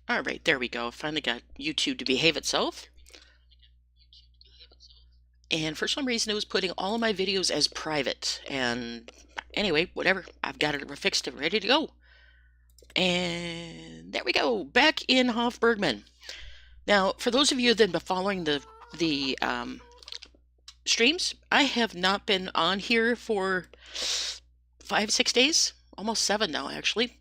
All right, there we go. Finally got YouTube to behave itself. And for some reason, it was putting all of my videos as private. And anyway, whatever. I've got it fixed and ready to go. And there we go. Back in Hof Bergmann. Now, for those of you that have been following the streams, I have not been on here for 5-6 days, almost 7 now, actually.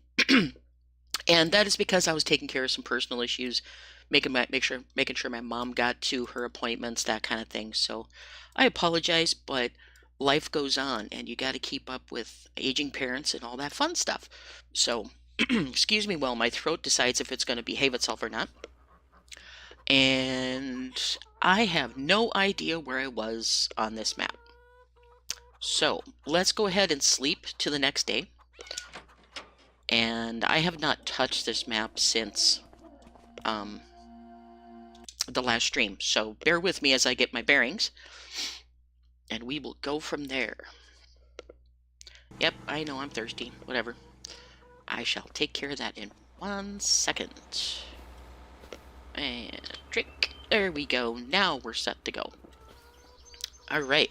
And that is because I was taking care of some personal issues, making sure my mom got to her appointments, that kind of thing. So I apologize, but life goes on, and you got to keep up with aging parents and all that fun stuff. So excuse me while my throat decides if it's going to behave itself or not. And I have no idea where I was on this map. So let's go ahead and sleep to the next day. And I have not touched this map since the last stream, so bear with me as I get my bearings, and we will go from there. Yep, I know I'm thirsty. Whatever. I shall take care of that in 1 second. And drink. There we go. Now we're set to go. Alright,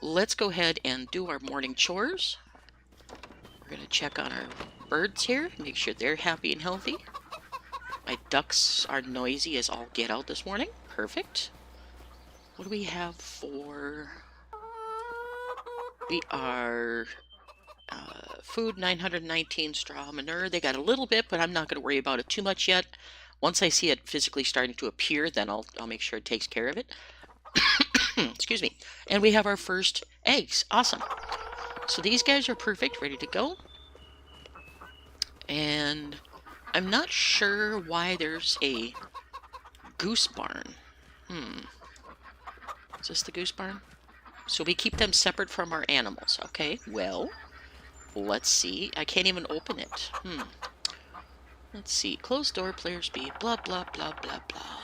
let's go ahead and do our morning chores. We're going to check on our birds here, make sure they're happy and healthy. My ducks are noisy as all get out this morning. Perfect. What do we have for... We are... food, 919 straw manure. They got a little bit, but I'm not going to worry about it too much yet. Once I see it physically starting to appear, then I'll make sure it takes care of it. Excuse me. And we have our first eggs. Awesome. So these guys are perfect, ready to go. And I'm not sure why there's a goose barn. Is this the goose barn? So we keep them separate from our animals. Okay, well, let's see. I can't even open it. Let's see. Closed door, player speed, blah, blah, blah, blah, blah.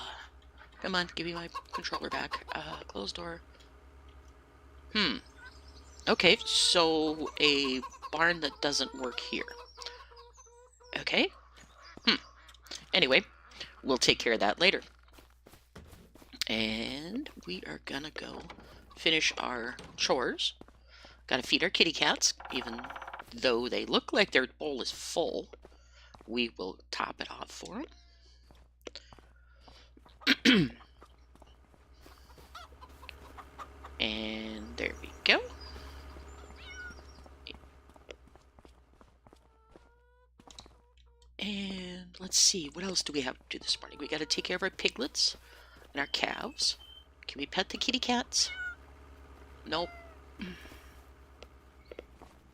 Come on, give me my controller back. Closed door. Okay, so a barn that doesn't work here. Okay. Anyway, we'll take care of that later. And we are gonna go finish our chores. Gotta feed our kitty cats, even though they look like their bowl is full. We will top it off for them. And there we go. And let's see, what else do we have to do this morning? We gotta take care of our piglets and our calves. Can we pet the kitty cats? Nope.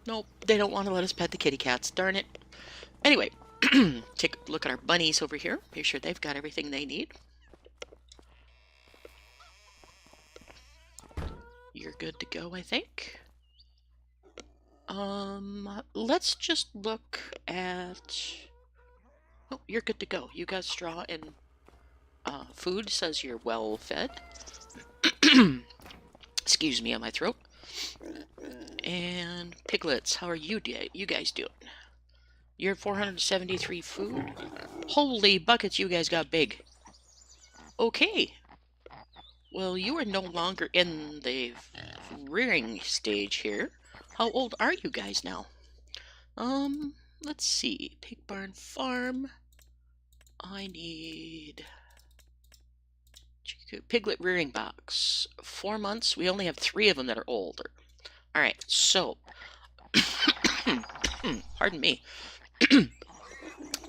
Nope, they don't want to let us pet the kitty cats, darn it. Anyway, take a look at our bunnies over here. Make sure they've got everything they need. You're good to go, I think. Let's just look at... Oh, you're good to go. You got straw and food, says you're well fed. Excuse me on my throat. And piglets, how are you guys doing? You're 473 food. Holy buckets, you guys got big. Okay. Well, you are no longer in the rearing stage here. How old are you guys now? Let's see. Pig barn farm. I need... Piglet rearing box. 4 months. We only have 3 of them that are older. Alright, so... Pardon me.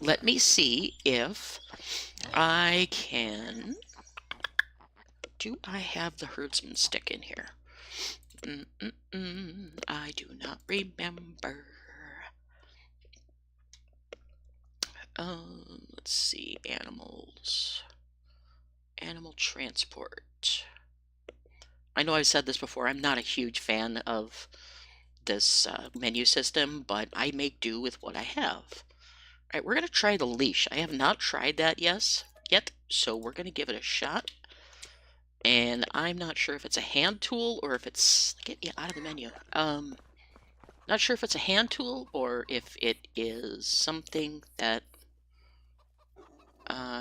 Let me see if I can... Do I have the herdsman stick in here? I do not remember. Let's see. Animals. Animal transport. I know I've said this before. I'm not a huge fan of this menu system, but I make do with what I have. Alright, we're going to try the leash. I have not tried that yet, so we're going to give it a shot. And I'm not sure if it's a hand tool or if it's... Get you out of the menu. Not sure if it's a hand tool or if it is something that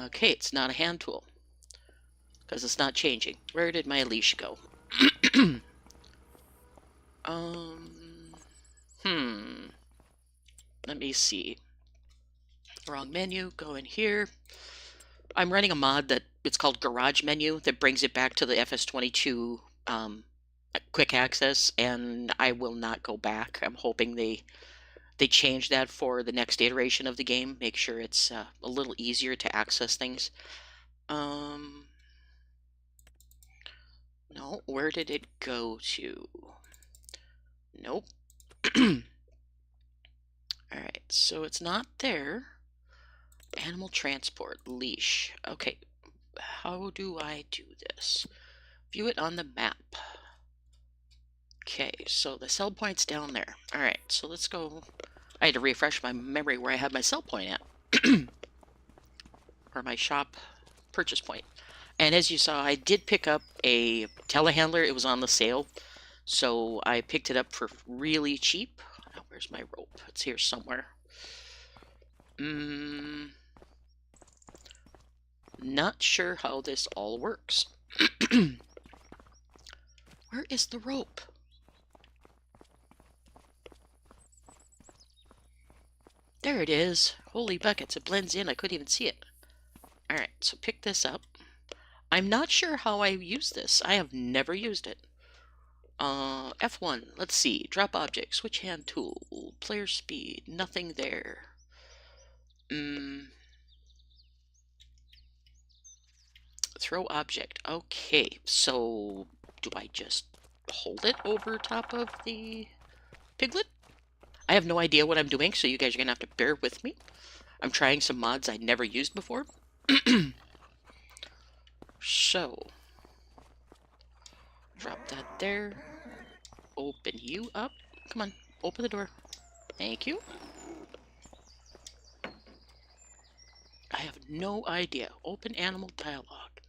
Okay, it's not a hand tool because it's not changing. Where did my leash go? Let me see. Wrong menu, go in here. I'm running a mod that it's called Garage Menu that brings it back to the FS22 quick access, and I will not go back. I'm hoping they change that for the next iteration of the game. Make sure it's a little easier to access things. No, where did it go to? Nope. Alright, so it's not there. Animal transport, leash. Okay, how do I do this? View it on the map. Okay, so the sell point's down there. Alright, so let's go. I had to refresh my memory where I had my sell point at. Or my shop purchase point. And as you saw, I did pick up a telehandler. It was on the sale. So I picked it up for really cheap. Oh, where's my rope? It's here somewhere. Not sure how this all works. Where is the rope? There it is. Holy buckets, it blends in. I couldn't even see it. Alright, so pick this up. I'm not sure how I use this. I have never used it. F1, let's see. Drop object, switch hand tool, player speed, nothing there. Throw object. Okay, so do I just hold it over top of the piglet? I have no idea what I'm doing, so you guys are going to have to bear with me. I'm trying some mods I'd never used before. So, drop that there. Open you up. Come on, open the door. Thank you. I have no idea. Open animal dialogue.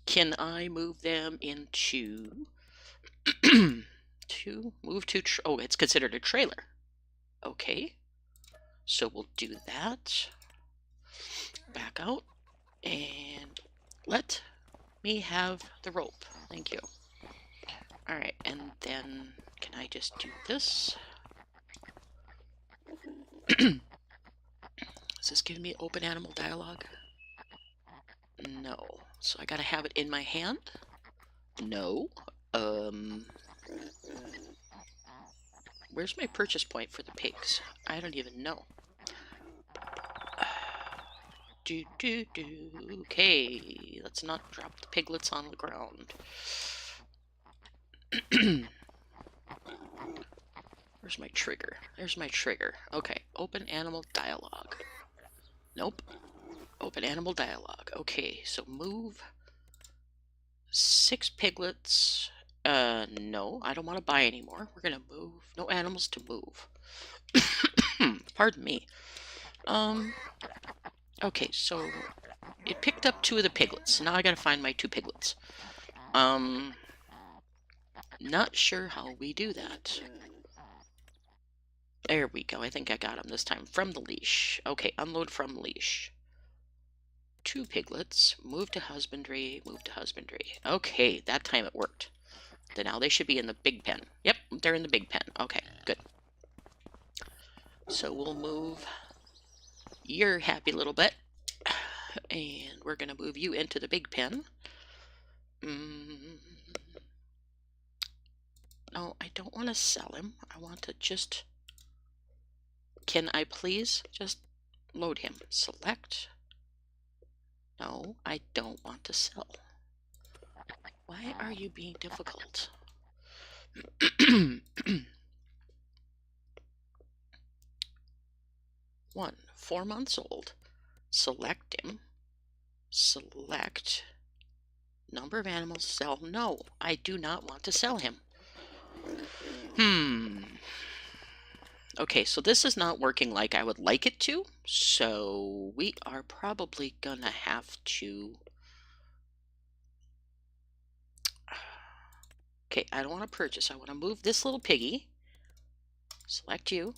Can I move them into... oh, it's considered a trailer. Okay. So we'll do that. Back out. And let me have the rope. Thank you. Alright, and then can I just do this? Is this giving me open animal dialogue? No. So I gotta have it in my hand? No. Where's my purchase point for the pigs? I don't even know. Okay, let's not drop the piglets on the ground. Where's my trigger? There's my trigger. Okay, open animal dialogue. Nope. Open animal dialogue. Okay, so move 6 piglets. No, I don't want to buy anymore. We're gonna move. No animals to move. Pardon me. Okay, so it picked up 2 of the piglets. Now I gotta find my 2 piglets. Not sure how we do that. There we go. I think I got them this time. From the leash. Okay, unload from leash. 2 piglets. Move to husbandry. Move to husbandry. Okay, that time it worked. Then now they should be in the big pen. Yep, they're in the big pen. Okay, good. So we'll move your happy little butt. And we're going to move you into the big pen. No, I don't want to sell him. I want to just... Can I please just load him? Select. No, I don't want to sell. Why are you being difficult? 1, 4 months old. Select him. Select. Number of animals. Sell. No, I do not want to sell him. Okay, so this is not working like I would like it to. So we are probably gonna have to... Okay, I don't want to purchase. I want to move this little piggy. Select you.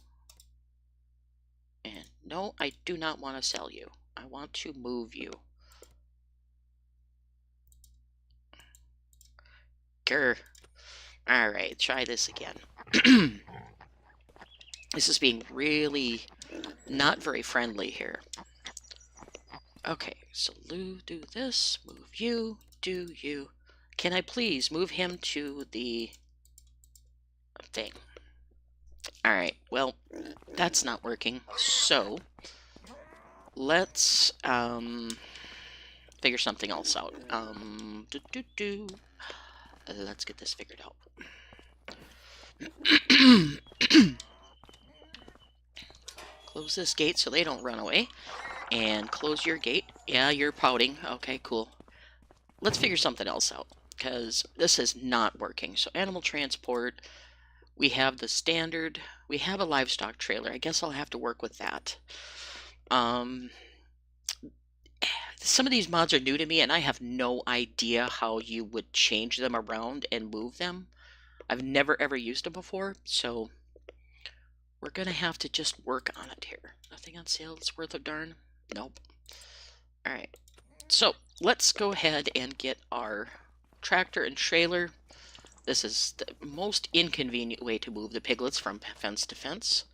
And no, I do not want to sell you. I want to move you. Grr. Alright, try this again. This is being really not very friendly here. Okay, so Lou, do this, move you, do you. Can I please move him to the thing? Alright, well, that's not working. So, let's figure something else out. Let's get this figured out. Close this gate so they don't run away. And close your gate. Yeah, you're pouting. Okay, cool. Let's figure something else out, because this is not working. So animal transport, we have the standard, we have a livestock trailer. I guess I'll have to work with that. Some of these mods are new to me, and I have no idea how you would change them around and move them. I've never ever used them before, so we're going to have to just work on it here. Nothing on sale that's worth a darn? Nope. Alright, so let's go ahead and get our tractor and trailer. This is the most inconvenient way to move the piglets from fence to fence.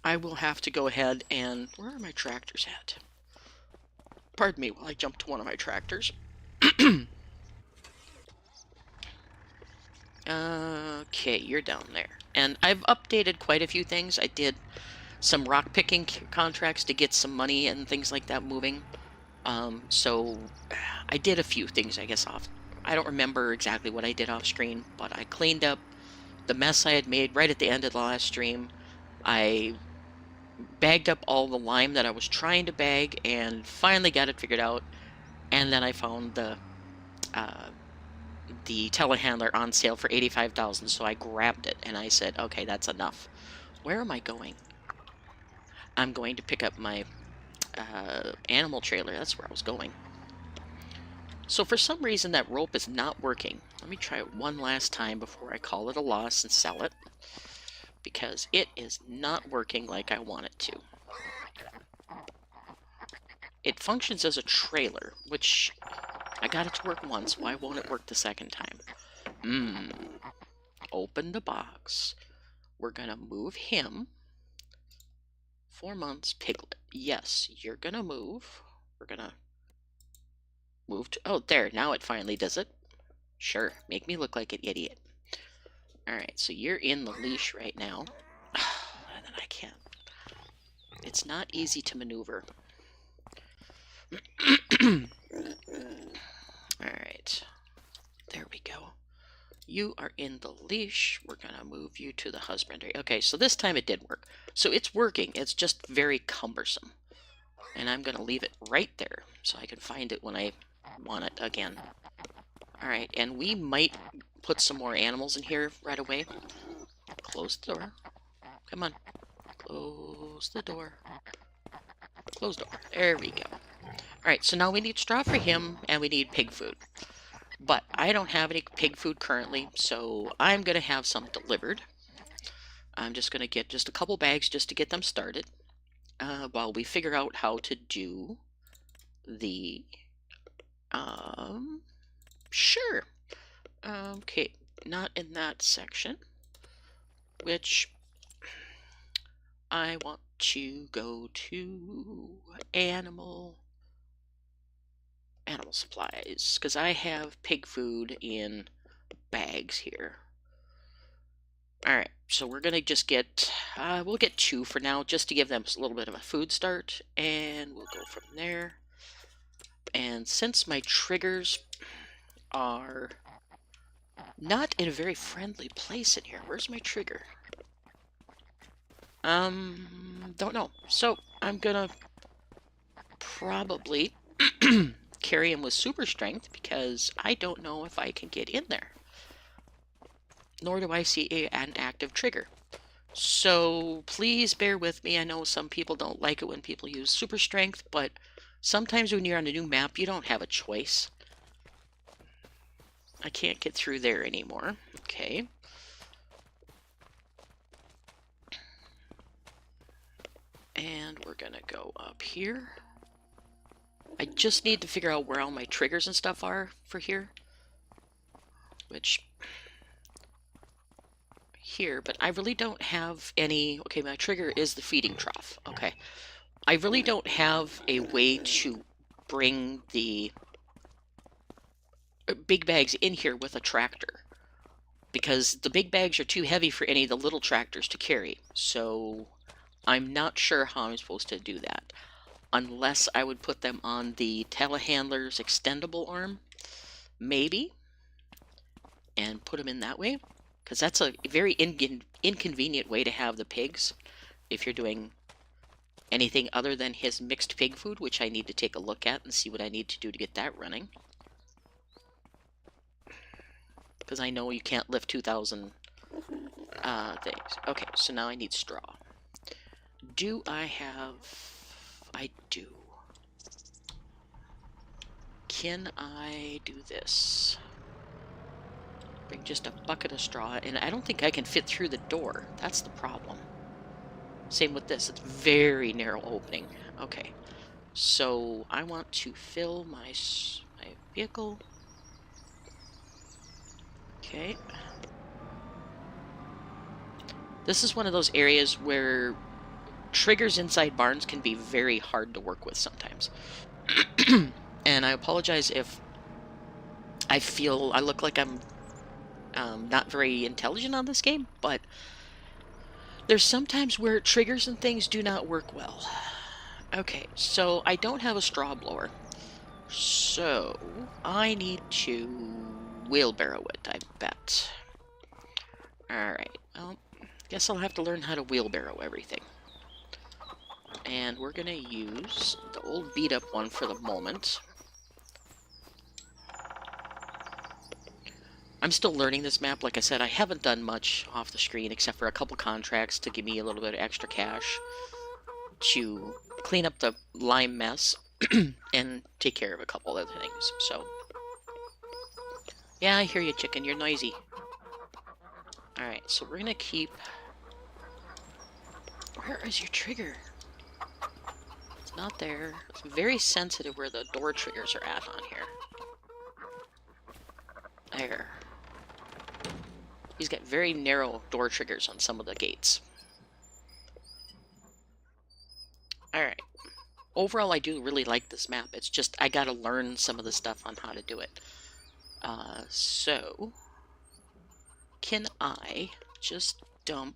I will have to go ahead and... Where are my tractors at? Pardon me while I jump to one of my tractors. Okay, you're down there. And I've updated quite a few things. I did some rock picking contracts to get some money and things like that moving. So I did a few things, I guess, off. I don't remember exactly what I did off screen, but I cleaned up the mess I had made right at the end of the last stream. I bagged up all the lime that I was trying to bag and finally got it figured out. And then I found the telehandler on sale for $85,000, so I grabbed it and I said, okay, that's enough. Where am I going? I'm going to pick up my animal trailer. That's where I was going. So for some reason that rope is not working. Let me try it one last time before I call it a loss and sell it, because it is not working like I want it to. It functions as a trailer, which I got it to work once. Why won't it work the second time? Open the box. We're gonna move him. 4 months, piglet. Yes, you're gonna move. We're gonna move to... Oh, there. Now it finally does it. Sure. Make me look like an idiot. Alright, so you're in the leash right now. And then I can't. It's not easy to maneuver. Alright. There we go. You are in the leash. We're going to move you to the husbandry. Okay, so this time it did work. So it's working. It's just very cumbersome. And I'm going to leave it right there so I can find it when I want it again. Alright, and we might put some more animals in here right away. Close the door. Come on. Close the door. Close the door. There we go. Alright, so now we need straw for him, and we need pig food. But I don't have any pig food currently, so I'm going to have some delivered. I'm just going to get just a couple bags just to get them started. While we figure out how to do the... Sure. Okay, not in that section. Which... I want to go to animal supplies, because I have pig food in bags here. Alright, so we're gonna just get, we'll get 2 for now, just to give them a little bit of a food start, and we'll go from there. And since my triggers are not in a very friendly place in here, where's my trigger? Don't know. So I'm gonna probably carry him with super strength, because I don't know if I can get in there. Nor do I see an active trigger. So please bear with me. I know some people don't like it when people use super strength, but sometimes when you're on a new map, you don't have a choice. I can't get through there anymore. Okay. And we're gonna go up here. I just need to figure out where all my triggers and stuff are for here. which here, but I really don't have any. Okay, my trigger is the feeding trough. Okay, I really don't have a way to bring the big bags in here with a tractor, because the big bags are too heavy for any of the little tractors to carry. So I'm not sure how I'm supposed to do that, unless I would put them on the telehandler's extendable arm, maybe, and put them in that way, because that's a very inconvenient way to have the pigs if you're doing anything other than his mixed pig food, which I need to take a look at and see what I need to do to get that running. Because I know you can't lift 2,000 things. Okay, so now I need straw. Do I have... I do. Can I do this? Bring just a bucket of straw, and I don't think I can fit through the door. That's the problem. Same with this. It's very narrow opening. Okay. So I want to fill my vehicle. Okay. This is one of those areas where triggers inside barns can be very hard to work with sometimes. And I apologize if I feel I look like I'm not very intelligent on this game, but there's sometimes where triggers and things do not work well. Okay, so I don't have a straw blower, so I need to wheelbarrow it, I bet. Alright, well, guess I'll have to learn how to wheelbarrow everything. And we're gonna use the old beat-up one for the moment. I'm still learning this map. Like I said, I haven't done much off the screen except for a couple contracts to give me a little bit of extra cash to clean up the lime mess and take care of a couple other things. So, yeah, I hear you, chicken. You're noisy. Alright, so we're gonna keep... Where is your trigger? It's not there. It's very sensitive where the door triggers are at on here. There. He's got very narrow door triggers on some of the gates. Alright. Overall, I do really like this map. It's just, I gotta learn some of the stuff on how to do it. So... Can I just dump...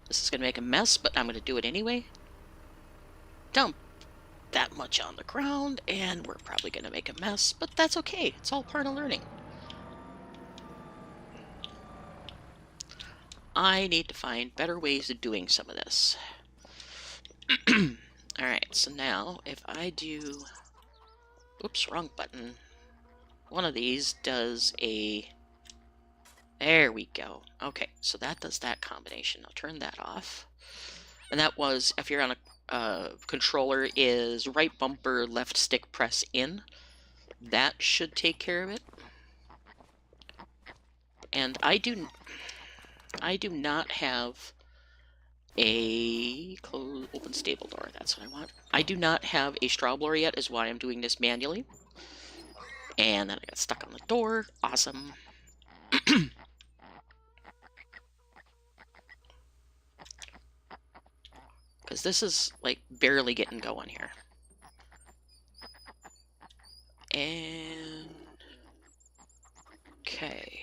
This is gonna make a mess, but I'm gonna do it anyway. Dump that much on the ground, and we're probably gonna make a mess, but that's okay. It's all part of learning. I need to find better ways of doing some of this. Alright, so now, if I do... Oops, wrong button. One of these does a... There we go. Okay, so that does that combination. I'll turn that off. And that was, if you're on a controller, is right bumper, left stick press in. That should take care of it. And I do not have a open stable door. That's what I want. I do not have a straw blower yet, is why I'm doing this manually. And then I got stuck on the door. Awesome. Because this is, like, barely getting going here. And... Okay.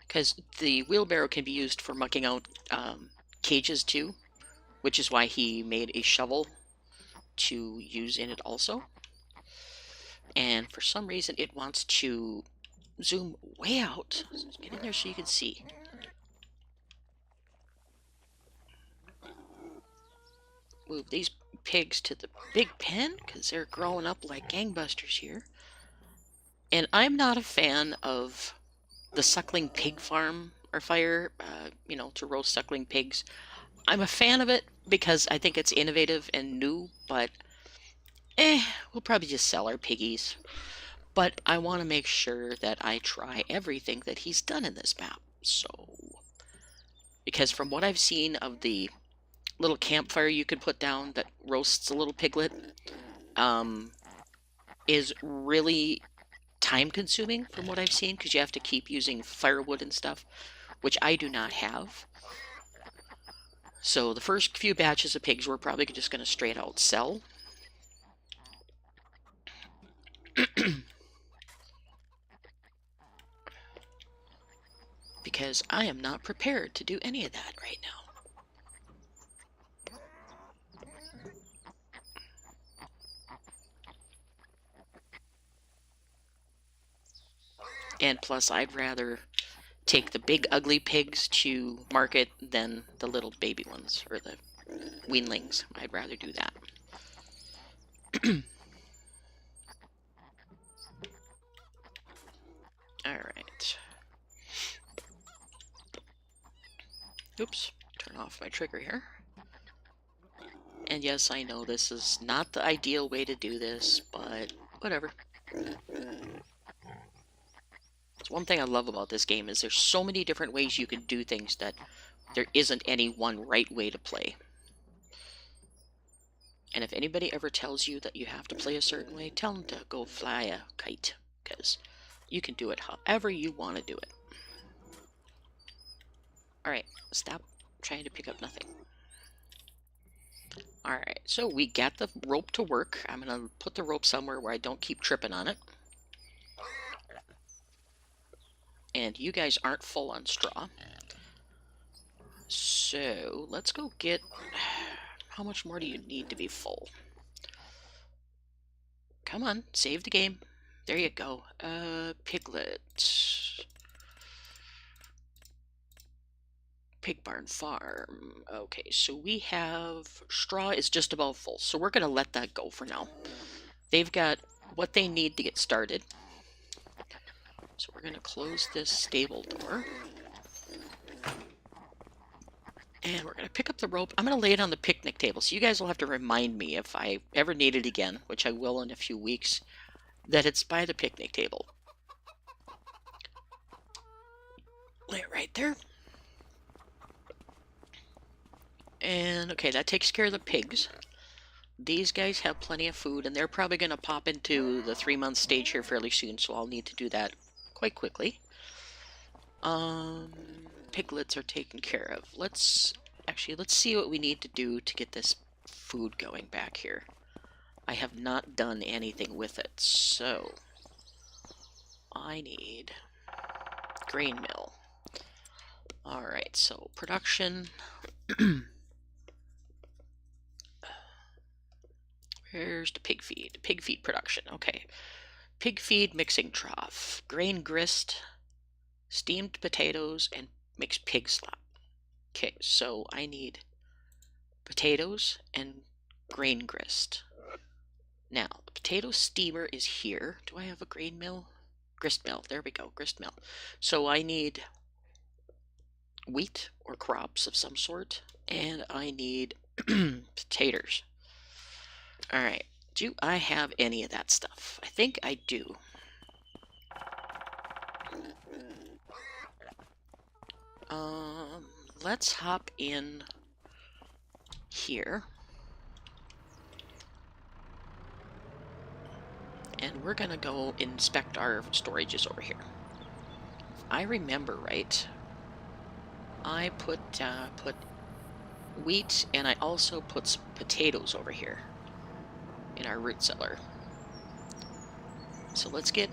Because the wheelbarrow can be used for mucking out cages too, which is why he made a shovel to use in it also. And for some reason it wants to zoom way out. Get in there so you can see. Move these pigs to the big pen because they're growing up like gangbusters here. And I'm not a fan of the suckling pig farm or fire, you know, to roast suckling pigs. I'm a fan of it because I think it's innovative and new, but we'll probably just sell our piggies. But I want to make sure that I try everything that he's done in this map. So, because from what I've seen of the little campfire you could put down that roasts a little piglet is really time consuming from what I've seen, because you have to keep using firewood and stuff, which I do not have. So the first few batches of pigs we're probably just going to straight out sell. Because I am not prepared to do any of that right now. And plus, I'd rather take the big ugly pigs to market than the little baby ones, or the weanlings. I'd rather do that. Alright. Oops, turn off my trigger here. And yes, I know this is not the ideal way to do this, but whatever. It's one thing I love about this game is there's so many different ways you can do things that there isn't any one right way to play. And if anybody ever tells you that you have to play a certain way, tell them to go fly a kite, because you can do it however you want to do it. Alright, stop trying to pick up nothing. Alright, so we got the rope to work. I'm going to put the rope somewhere where I don't keep tripping on it. And you guys aren't full on straw. So, let's go get... How much more do you need to be full? Come on, save the game. There you go. Piglet. Pig barn farm. Okay, so we have... Straw is just about full, so we're going to let that go for now. They've got what they need to get started. So we're going to close this stable door. And we're going to pick up the rope. I'm going to lay it on the picnic table, so you guys will have to remind me if I ever need it again, which I will in a few weeks, that it's by the picnic table. Lay it right there. And, okay, that takes care of the pigs. These guys have plenty of food, and they're probably going to pop into the 3-month stage here fairly soon, so I'll need to do that quite quickly. Piglets are taken care of. Let's see what we need to do to get this food going back here. I have not done anything with it, so I need grain mill. Alright, so production. Where's the pig feed? Pig feed production, okay. Pig feed mixing trough, grain grist, steamed potatoes, and mixed pig slop. Okay, so I need potatoes and grain grist. Now, the potato steamer is here. Do I have a grain mill? Grist mill. There we go, grist mill. So I need wheat or crops of some sort, and I need potatoes. Alright, do I have any of that stuff? I think I do. Let's hop in here. And we're gonna go inspect our storages over here. If I remember right, I put wheat, and I also put some potatoes over here in our root cellar. So let's get...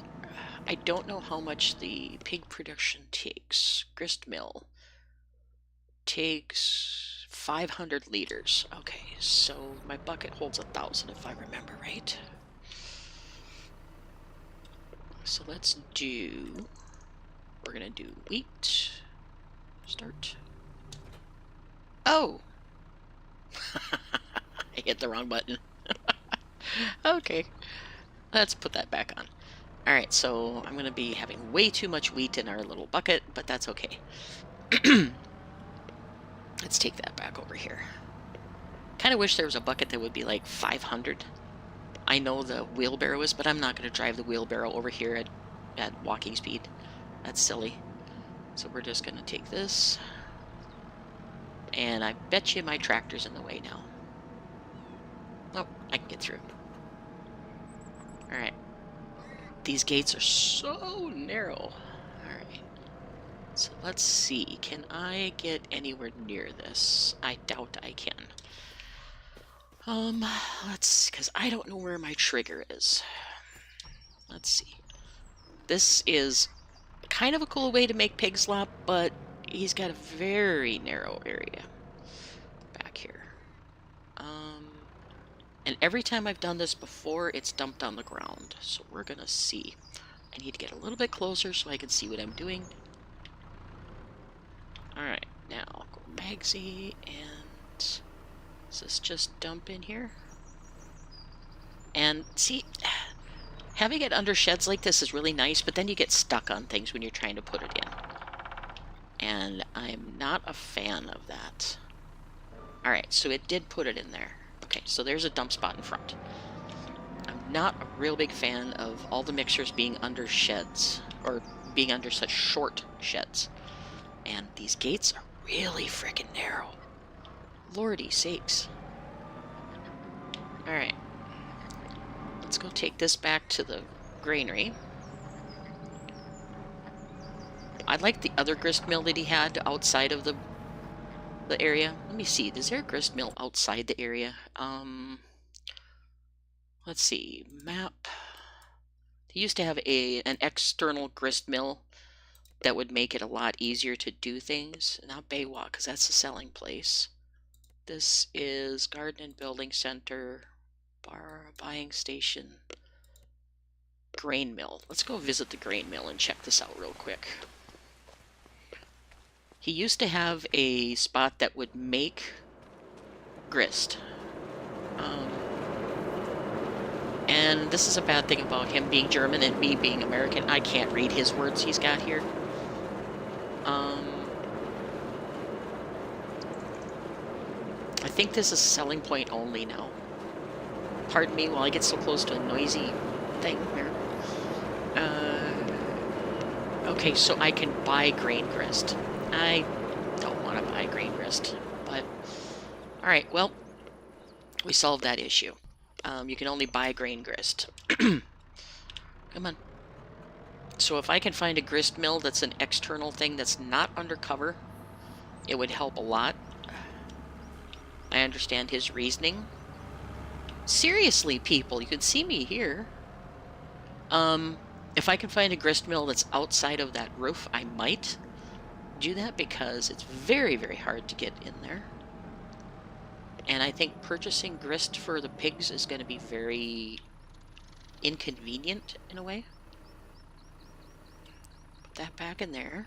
I don't know how much the pig production takes. Grist mill takes 500 liters. Okay, so my bucket holds 1,000 if I remember right. So let's do... We're gonna do wheat. Start. Oh! I hit the wrong button. Okay, let's put that back on. Alright, so I'm going to be having way too much wheat in our little bucket, but that's okay. Let's take that back over here. Kind of wish there was a bucket that would be like 500. I know the wheelbarrow is, but I'm not going to drive the wheelbarrow over here at walking speed. That's silly. So we're just going to take this. And I bet you my tractor's in the way now. Oh, I can get through. Alright. These gates are so narrow. Alright. So let's see. Can I get anywhere near this? I doubt I can. Because I don't know where my trigger is. Let's see. This is kind of a cool way to make pig slop, but he's got a very narrow area back here. And every time I've done this before, it's dumped on the ground. So we're gonna see. I need to get a little bit closer so I can see what I'm doing. Alright, now I'll go Magsy, and does this just dump in here? And see, having it under sheds like this is really nice, but then you get stuck on things when you're trying to put it in. And I'm not a fan of that. Alright, so it did put it in there. Okay, so there's a dump spot in front. I'm not a real big fan of all the mixers being under sheds, or being under such short sheds. And these gates are really freaking narrow. Lordy sakes. Alright. Let's go take this back to the granary. I like the other grist mill that he had outside of the area. Let me see. Is there a grist mill outside the area? Let's see. Map. He used to have an external grist mill that would make it a lot easier to do things. Not Baywalk, because that's the selling place. This is Garden and Building Center, Buying Station, Grain Mill. Let's go visit the grain mill and check this out real quick. He used to have a spot that would make grist. And this is a bad thing about him being German and me being American. I can't read his words he's got here. I think this is selling point only now. Pardon me while I get so close to a noisy thing here. Okay, so I can buy grain grist. I don't want to buy grain grist, but... Alright, well, we solved that issue. You can only buy grain grist. Come on. So if I can find a grist mill that's an external thing that's not undercover, it would help a lot. I understand his reasoning. Seriously, people, you can see me here. If I can find a grist mill that's outside of that roof, I might do that because it's very, very hard to get in there. And I think purchasing grist for the pigs is going to be very inconvenient in a way. Put that back in there.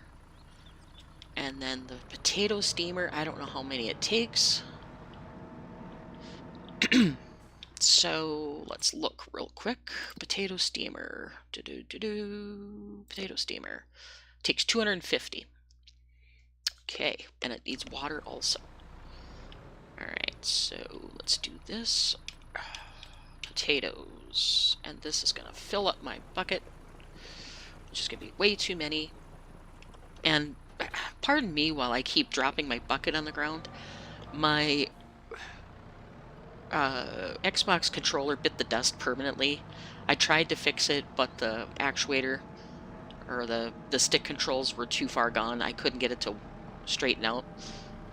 And then the potato steamer, I don't know how many it takes. So let's look real quick. Potato steamer. Potato steamer. Takes 250. Okay, and it needs water also. Alright, so let's do this. Potatoes. And this is going to fill up my bucket, which is going to be way too many. And pardon me while I keep dropping my bucket on the ground. My Xbox controller bit the dust permanently. I tried to fix it, but the actuator, or the stick controls were too far gone. I couldn't get it to straighten out.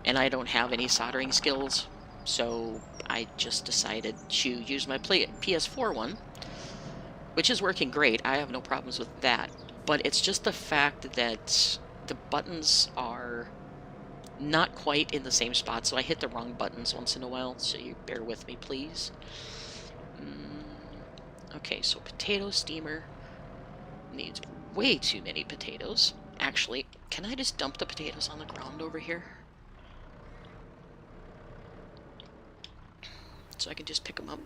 And I don't have any soldering skills, so I just decided to use my PS4 one, which is working great. I have no problems with that. But it's just the fact that the buttons are not quite in the same spot, so I hit the wrong buttons once in a while, so you bear with me, please. Okay, so potato steamer needs way too many potatoes. Actually, can I just dump the potatoes on the ground over here? So I can just pick them up.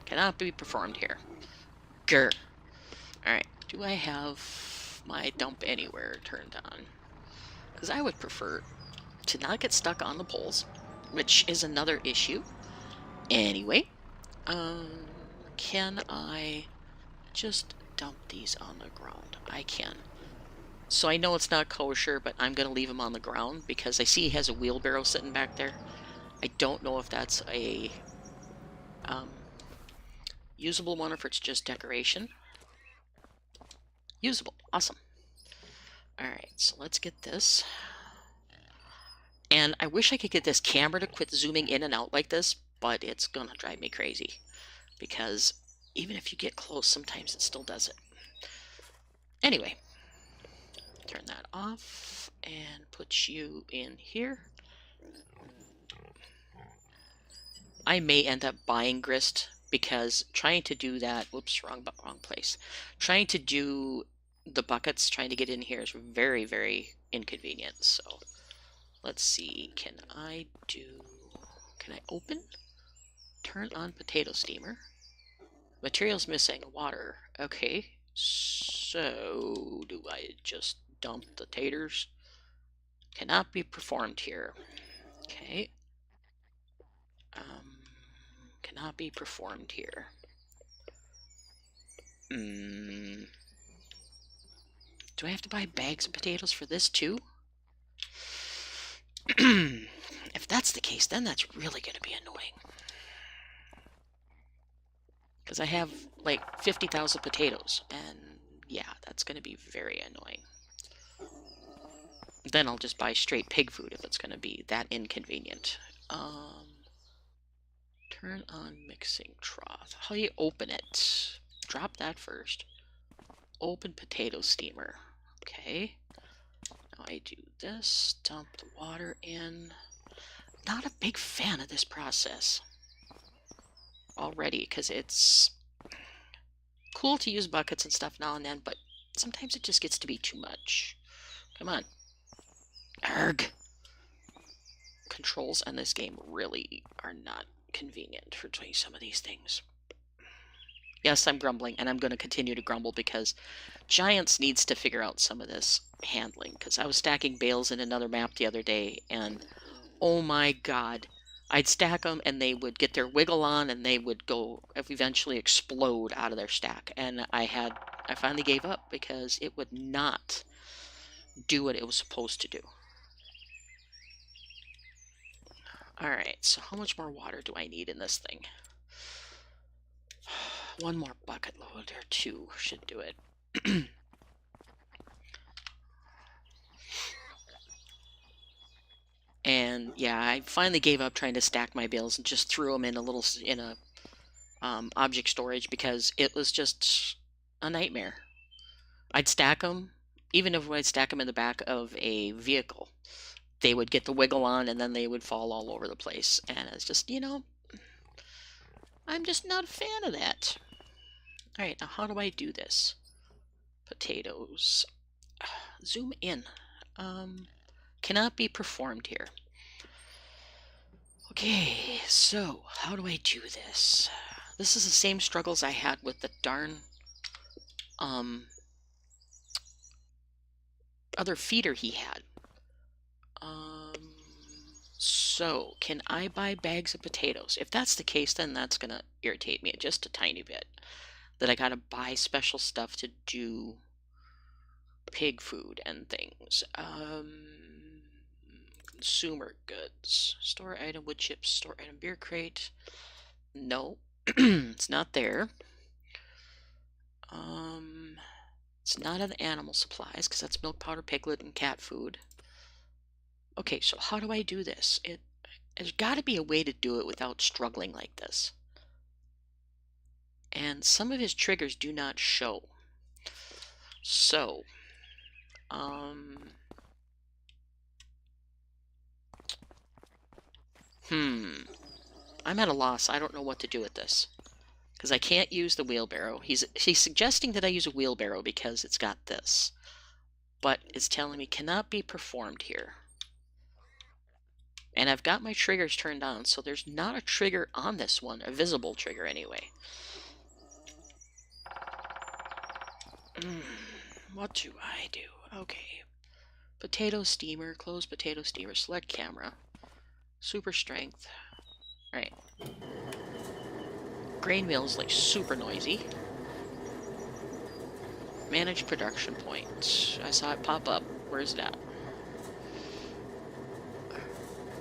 Cannot be performed here. Grr. Alright, do I have my dump anywhere turned on? Because I would prefer to not get stuck on the poles, which is another issue. Anyway, can I just dump these on the ground? I can. So I know it's not kosher, but I'm going to leave him on the ground because I see he has a wheelbarrow sitting back there. I don't know if that's a um, usable one or if it's just decoration. Usable. Awesome. Alright, so let's get this. And I wish I could get this camera to quit zooming in and out like this, but it's gonna drive me crazy. Because even if you get close, sometimes it still does it. Anyway, turn that off and put you in here. I may end up buying grist because trying to do that, whoops, wrong place. Trying to do the buckets, trying to get in here is very, very inconvenient. So let's see, can I open? Turn on potato steamer. Materials missing, water. Okay, so do I just dump the taters? Cannot be performed here. Okay. Cannot be performed here. Do I have to buy bags of potatoes for this too? If that's the case, then that's really going to be annoying. Because I have like 50,000 potatoes, and yeah, that's going to be very annoying. Then I'll just buy straight pig food if it's going to be that inconvenient. Turn on mixing trough. How do you open it? Drop that first. Open potato steamer. Okay. Now I do this. Dump the water in. Not a big fan of this process already because it's cool to use buckets and stuff now and then, but sometimes it just gets to be too much. Come on. Arg. Controls on this game really are not convenient for doing some of these things. Yes, I'm grumbling, and I'm going to continue to grumble because Giants needs to figure out some of this handling, because I was stacking bales in another map the other day, and oh my god, I'd stack them, and they would get their wiggle on, and they would go eventually explode out of their stack, and I finally gave up because it would not do what it was supposed to do. Alright, so how much more water do I need in this thing? One more bucket load, or two should do it. And yeah, I finally gave up trying to stack my bales and just threw them in a object storage because it was just a nightmare. I'd stack them, even if I'd stack them in the back of a vehicle, they would get the wiggle on and then they would fall all over the place. And it's just, I'm just not a fan of that. All right, now how do I do this? Potatoes. Zoom in. Cannot be performed here. Okay, so how do I do this? This is the same struggles I had with the darn other feeder he had. So can I buy bags of potatoes? If that's the case, then that's gonna irritate me just a tiny bit. That I gotta buy special stuff to do pig food and things. Consumer goods. Store item, wood chips, store item, beer crate. No, it's not there. It's not in the animal supplies because that's milk powder, piglet, and cat food. Okay, so how do I do this? There's got to be a way to do it without struggling like this. And some of his triggers do not show. So, I'm at a loss. I don't know what to do with this. Because I can't use the wheelbarrow. He's suggesting that I use a wheelbarrow because it's got this. But it's telling me cannot be performed here. And I've got my triggers turned on, so there's not a trigger on this one, a visible trigger anyway. What do I do? Okay. Potato steamer, close potato steamer, select camera. Super strength. Alright. Grain mill is like super noisy. Manage production point. I saw it pop up. Where's it at?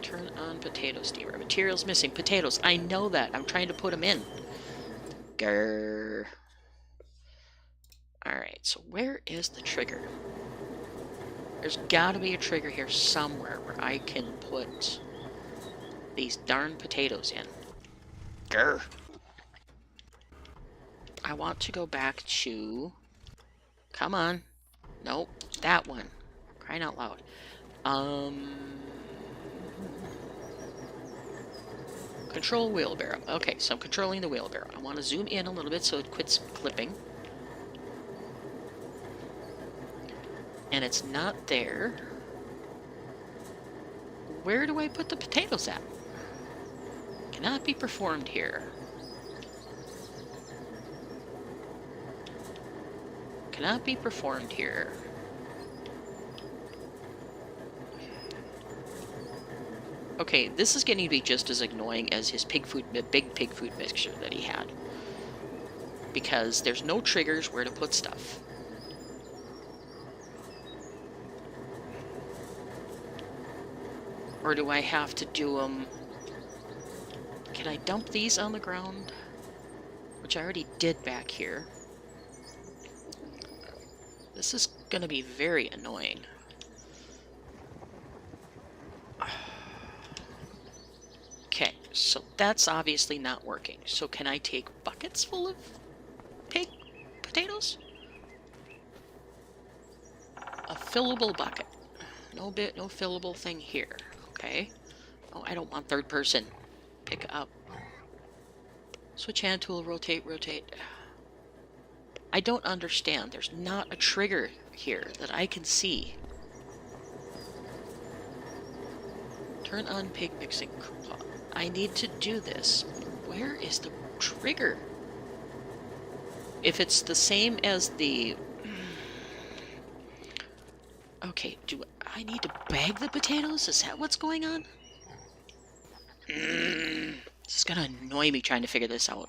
Turn on potato steamer. Materials missing. Potatoes. I know that. I'm trying to put them in. Grrr. Alright, so where is the trigger? There's gotta be a trigger here somewhere where I can put these darn potatoes in. Grrr. I want to go back to... Come on. Nope. That one. Crying out loud. Control wheelbarrow. Okay, so I'm controlling the wheelbarrow. I want to zoom in a little bit so it quits clipping. And it's not there. Where do I put the potatoes at? Cannot be performed here. Cannot be performed here. Okay, this is getting to be just as annoying as his big pig food mixture that he had. Because there's no triggers where to put stuff. Or do I have to do them... Can I dump these on the ground? Which I already did back here. This is going to be very annoying. Okay, so that's obviously not working. So can I take buckets full of pig potatoes? A fillable bucket. No fillable thing here. Okay. Oh, I don't want third person. Pick up. Switch hand tool, rotate, rotate. I don't understand. There's not a trigger here that I can see. Turn on pig mixing. I need to do this. Where is the trigger? If it's the same as the... Okay, do I need to bag the potatoes? Is that what's going on? This is gonna annoy me trying to figure this out.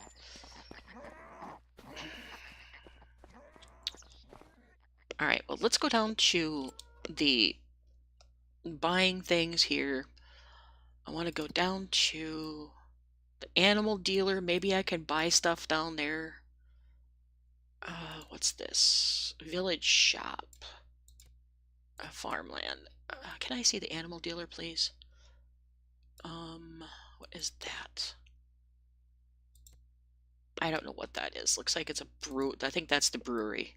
Alright, well, let's go down to the buying things here. I want to go down to the animal dealer. Maybe I can buy stuff down there. What's this? Village shop. Farmland. Can I see the animal dealer, please? What is that? I don't know what that is. Looks like it's a brew. I think that's the brewery.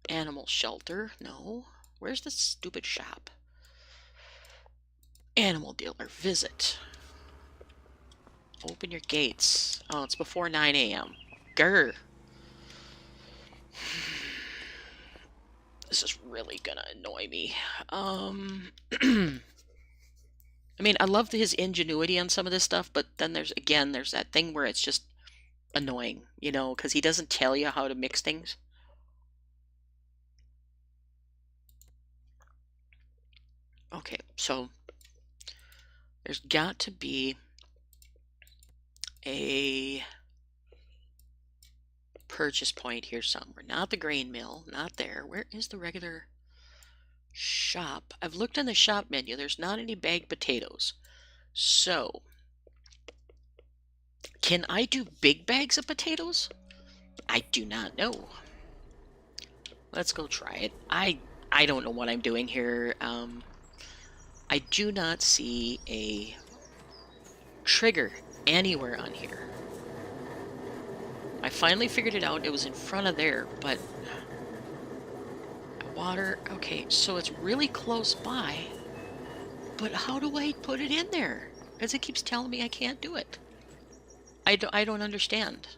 Animal shelter. No. Where's the stupid shop? Animal dealer. Visit. Open your gates. Oh, it's before 9 a.m. Grr. This is really gonna annoy me. I mean, I love his ingenuity on some of this stuff, but then there's that thing where it's just annoying, you know, because he doesn't tell you how to mix things. Okay, so there's got to be a purchase point here somewhere. Not the grain mill, not there. Where is the regular shop? I've looked in the shop menu. There's not any bagged potatoes. So, can I do big bags of potatoes? I do not know. Let's go try it. I don't know what I'm doing here. I do not see a trigger anywhere on here. I finally figured it out. It was in front of there, but... Water. Okay, so it's really close by. But how do I put it in there? Because it keeps telling me I can't do it. I don't understand.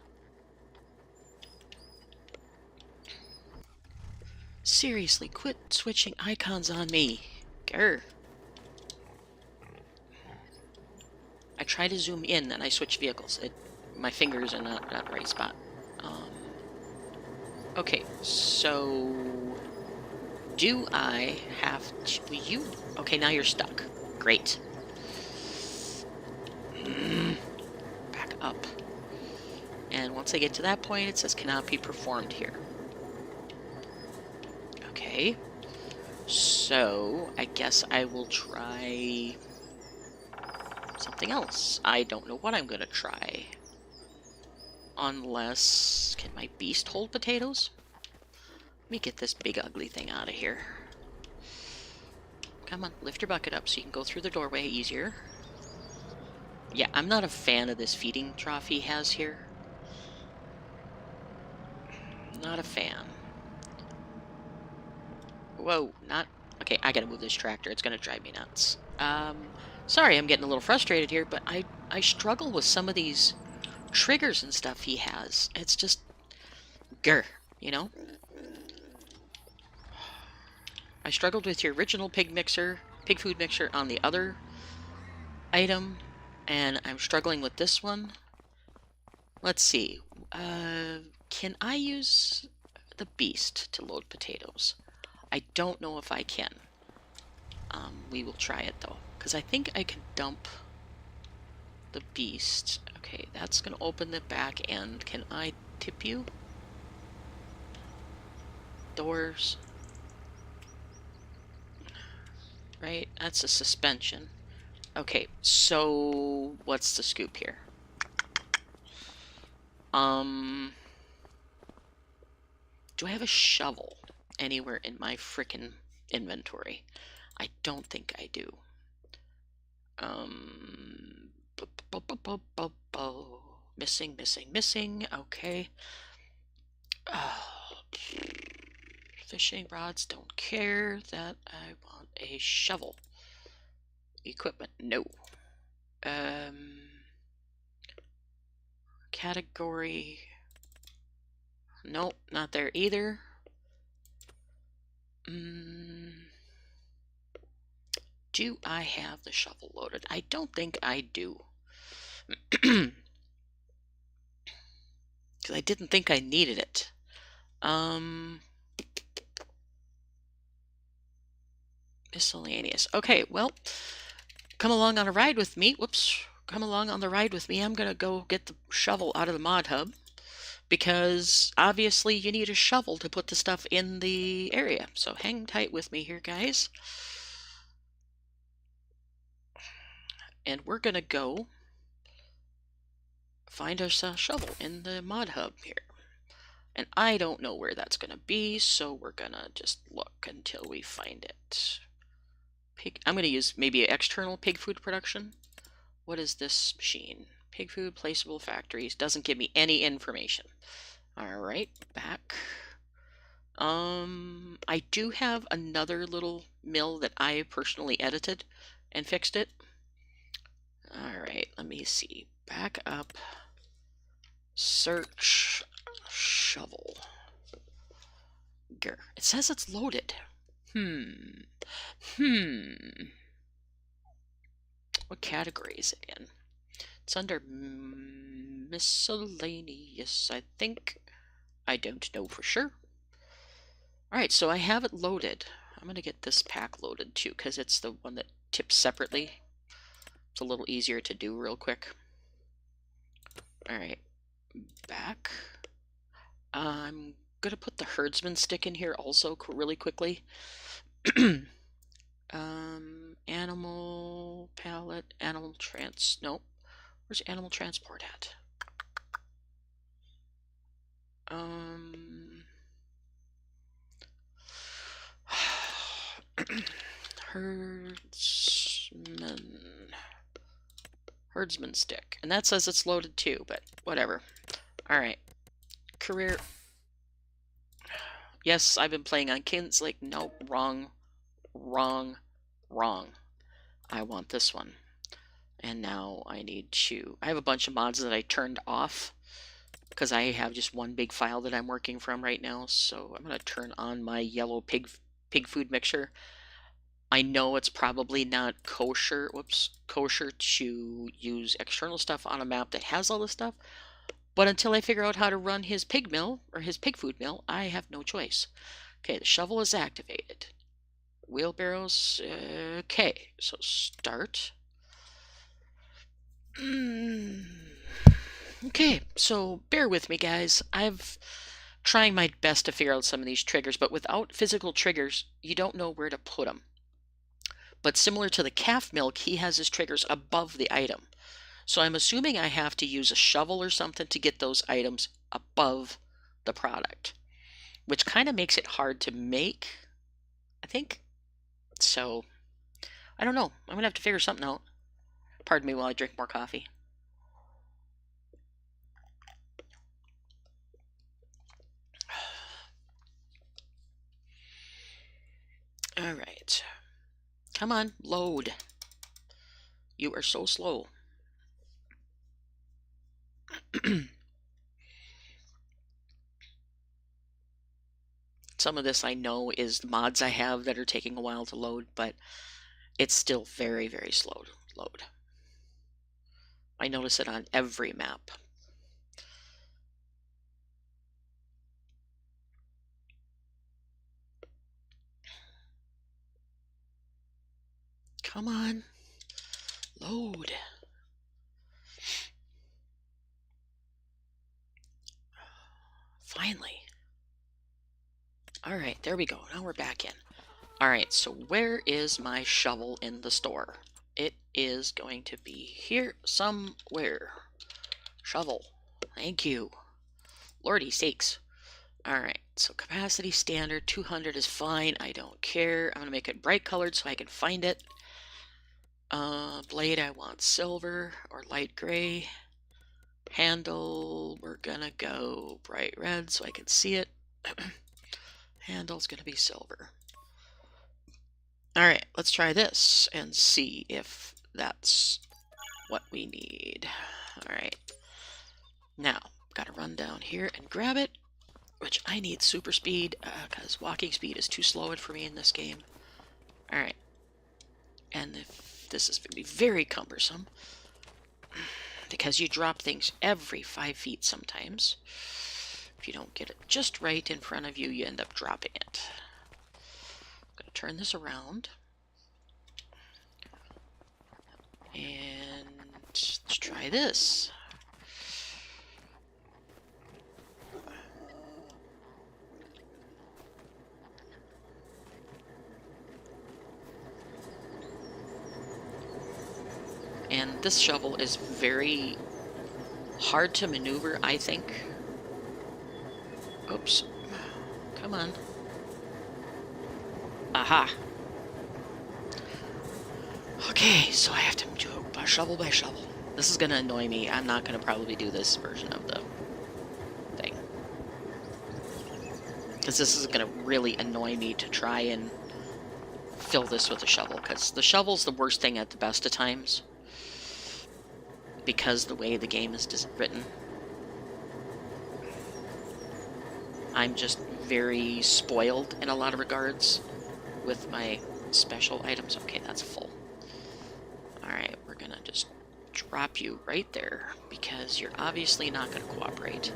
Seriously, quit switching icons on me. Grr. I try to zoom in and I switch vehicles. My fingers are not the right spot. Okay, so do I have to... You... Okay, now you're stuck. Great. Back up. And once I get to that point, it says cannot be performed here. Okay. So, I guess I will try something else. I don't know what I'm going to try. Unless... Can my beast hold potatoes? Let me get this big ugly thing out of here. Come on, lift your bucket up so you can go through the doorway easier. Yeah, I'm not a fan of this feeding trough he has here. Not a fan. Whoa, not... Okay, I gotta move this tractor. It's gonna drive me nuts. Sorry I'm getting a little frustrated here, but I struggle with some of these triggers and stuff he has. It's just... grr, you know? I struggled with your original pig food mixer on the other item, and I'm struggling with this one. Let's see. Can I use the beast to load potatoes? I don't know if I can. We will try it though, because I think I can dump the beast. Okay, that's going to open the back end. Can I tip you? Doors. Right, that's a suspension. Okay, so what's the scoop here? Do I have a shovel anywhere in my frickin' inventory? I don't think I do. Missing. Okay. Fishing rods, don't care. That I want a shovel. Equipment, no. Category. Nope, not there either. Do I have the shovel loaded? I don't think I do. Because I didn't think I needed it. Miscellaneous. Okay, well, come along on a ride with me. Whoops. Come along on the ride with me. I'm going to go get the shovel out of the mod hub. Because obviously you need a shovel to put the stuff in the area. So hang tight with me here, guys. And we're going to go find us a shovel in the mod hub here. And I don't know where that's going to be, so we're going to just look until we find it. I'm going to use maybe external pig food production. What is this machine? Pig food, placeable factories. Doesn't give me any information. Alright, back. I do have another little mill that I personally edited and fixed it. Alright, let me see. Back up. Search. Shovel. Grr. It says it's loaded. What category is it in? It's under miscellaneous, I think. I don't know for sure. Alright, so I have it loaded. I'm going to get this pack loaded too, because it's the one that tips separately. It's a little easier to do real quick. Alright, back. I'm going to put the herdsman stick in here also really quickly. Animal pallet, nope. Where's animal transport at? Herdsman stick. And that says it's loaded too, but whatever. Alright. Career. Yes, I've been playing on Kinsley. Nope, wrong. I want this one. And now I need to... I have a bunch of mods that I turned off because I have just one big file that I'm working from right now. So I'm going to turn on my yellow pig food mixer. I know it's probably not kosher to use external stuff on a map that has all this stuff. But until I figure out how to run his pig mill, or his pig food mill, I have no choice. Okay, the shovel is activated. Wheelbarrows, okay, so start. Okay, Okay, so bear with me, guys. I've trying my best to figure out some of these triggers, but without physical triggers, you don't know where to put them. But similar to the calf milk, he has his triggers above the item. So I'm assuming I have to use a shovel or something to get those items above the product, which kind of makes it hard to make, I think. So I don't know. I'm going to have to figure something out. Pardon me while I drink more coffee. All right. Come on, load. You are so slow. Some of this I know is the mods I have that are taking a while to load, but it's still very, very slow to load. I notice it on every map. Come on. Load. Finally. All right, there we go. Now we're back in. All right, so where is my shovel in the store? It is going to be here somewhere. Shovel. Thank you. Lordy sakes. All right, so capacity standard 200 is fine. I don't care. I'm going to make it bright colored so I can find it. Blade, I want silver or light gray. Handle, we're going to go bright red so I can see it. Handle's going to be silver. All right, let's try this and see if that's what we need. All right. Now, got to run down here and grab it, which I need super speed because walking speed is too slow for me in this game. All right. And if this is going to be very cumbersome because you drop things every 5 feet sometimes. If you don't get it just right in front of you, you end up dropping it. I'm going to turn this around. And let's try this. And this shovel is very hard to maneuver, I think. Oops. Come on. Aha. Okay, so I have to do it shovel by shovel. This is going to annoy me. I'm not going to probably do this version of the thing. Because this is going to really annoy me to try and fill this with a shovel. Because the shovel's the worst thing at the best of times. Because the way the game is written. I'm just very spoiled in a lot of regards with my special items. Okay, that's full. Alright, we're gonna just drop you right there because you're obviously not gonna cooperate.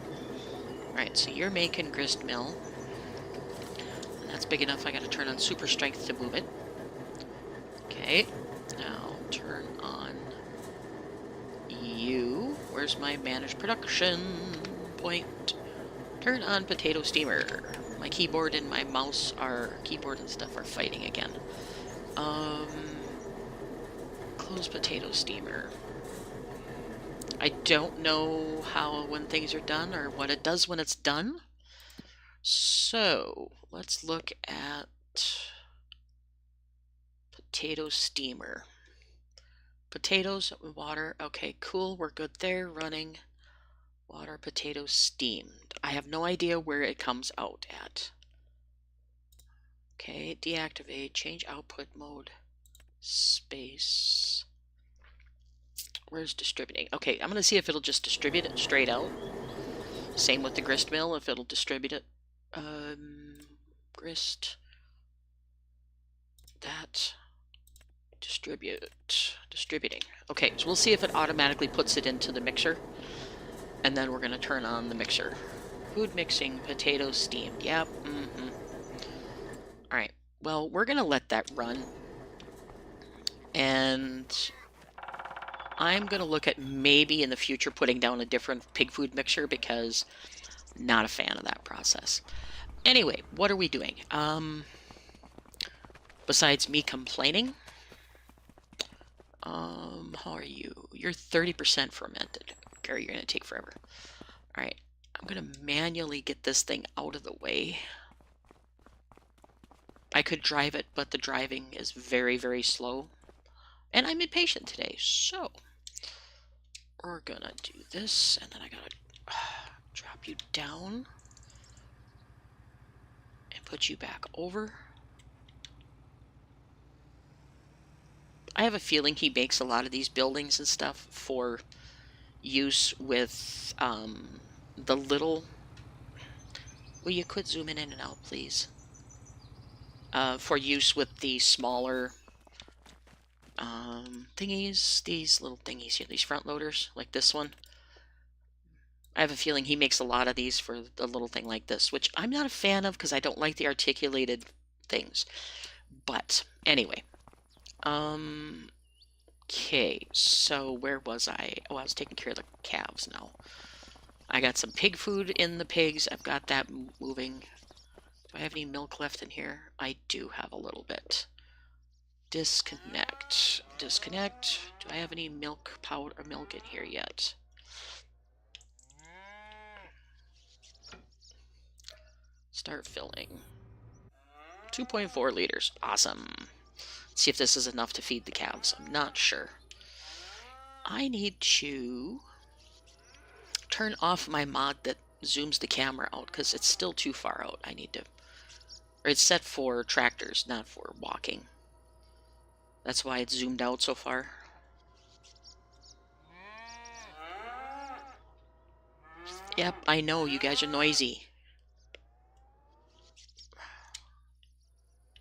Alright, so you're making grist mill. And that's big enough I gotta turn on super strength to move it. Okay, now turn on you. Where's my managed production point? Turn on potato steamer. My keyboard and my mouse keyboard and stuff are fighting again. Close potato steamer. I don't know when things are done or what it does when it's done. So let's look at potato steamer. Potatoes, water. Okay, cool. We're good there. Running. Water, potatoes, steamed. I have no idea where it comes out at. Okay, deactivate, change output mode, space. Where's distributing? Okay, I'm going to see if it'll just distribute it straight out. Same with the grist mill, if it'll distribute it. Grist. That. Distributing. Okay, so we'll see if it automatically puts it into the mixer. And then we're going to turn on the mixer. Food mixing, potatoes steamed. Yep. Alright, well, we're going to let that run. And I'm going to look at maybe in the future putting down a different pig food mixer because not a fan of that process. Anyway, what are we doing? Besides me complaining, how are you? You're 30% fermented. Gary, you're going to take forever. All right, I'm going to manually get this thing out of the way. I could drive it, but the driving is very, very slow. And I'm impatient today, so we're going to do this, and then I got to drop you down and put you back over. I have a feeling he makes a lot of these buildings and stuff for use with the little... Will you quit zooming in and out, please? For use with the smaller thingies, these little thingies here, these front loaders, like this one. I have a feeling he makes a lot of these for a little thing like this, which I'm not a fan of because I don't like the articulated things. But anyway, okay, so where was I? Oh, I was taking care of the calves now. I got some pig food in the pigs. I've got that moving. Do I have any milk left in here? I do have a little bit. Disconnect. Disconnect. Do I have any milk powder or milk in here yet? Start filling. 2.4 liters. Awesome. Let's see if this is enough to feed the calves. I'm not sure. I need to turn off my mod that zooms the camera out because it's still too far out. I need to... Or it's set for tractors, not for walking. That's why it's zoomed out so far. Yep, I know, you guys are noisy.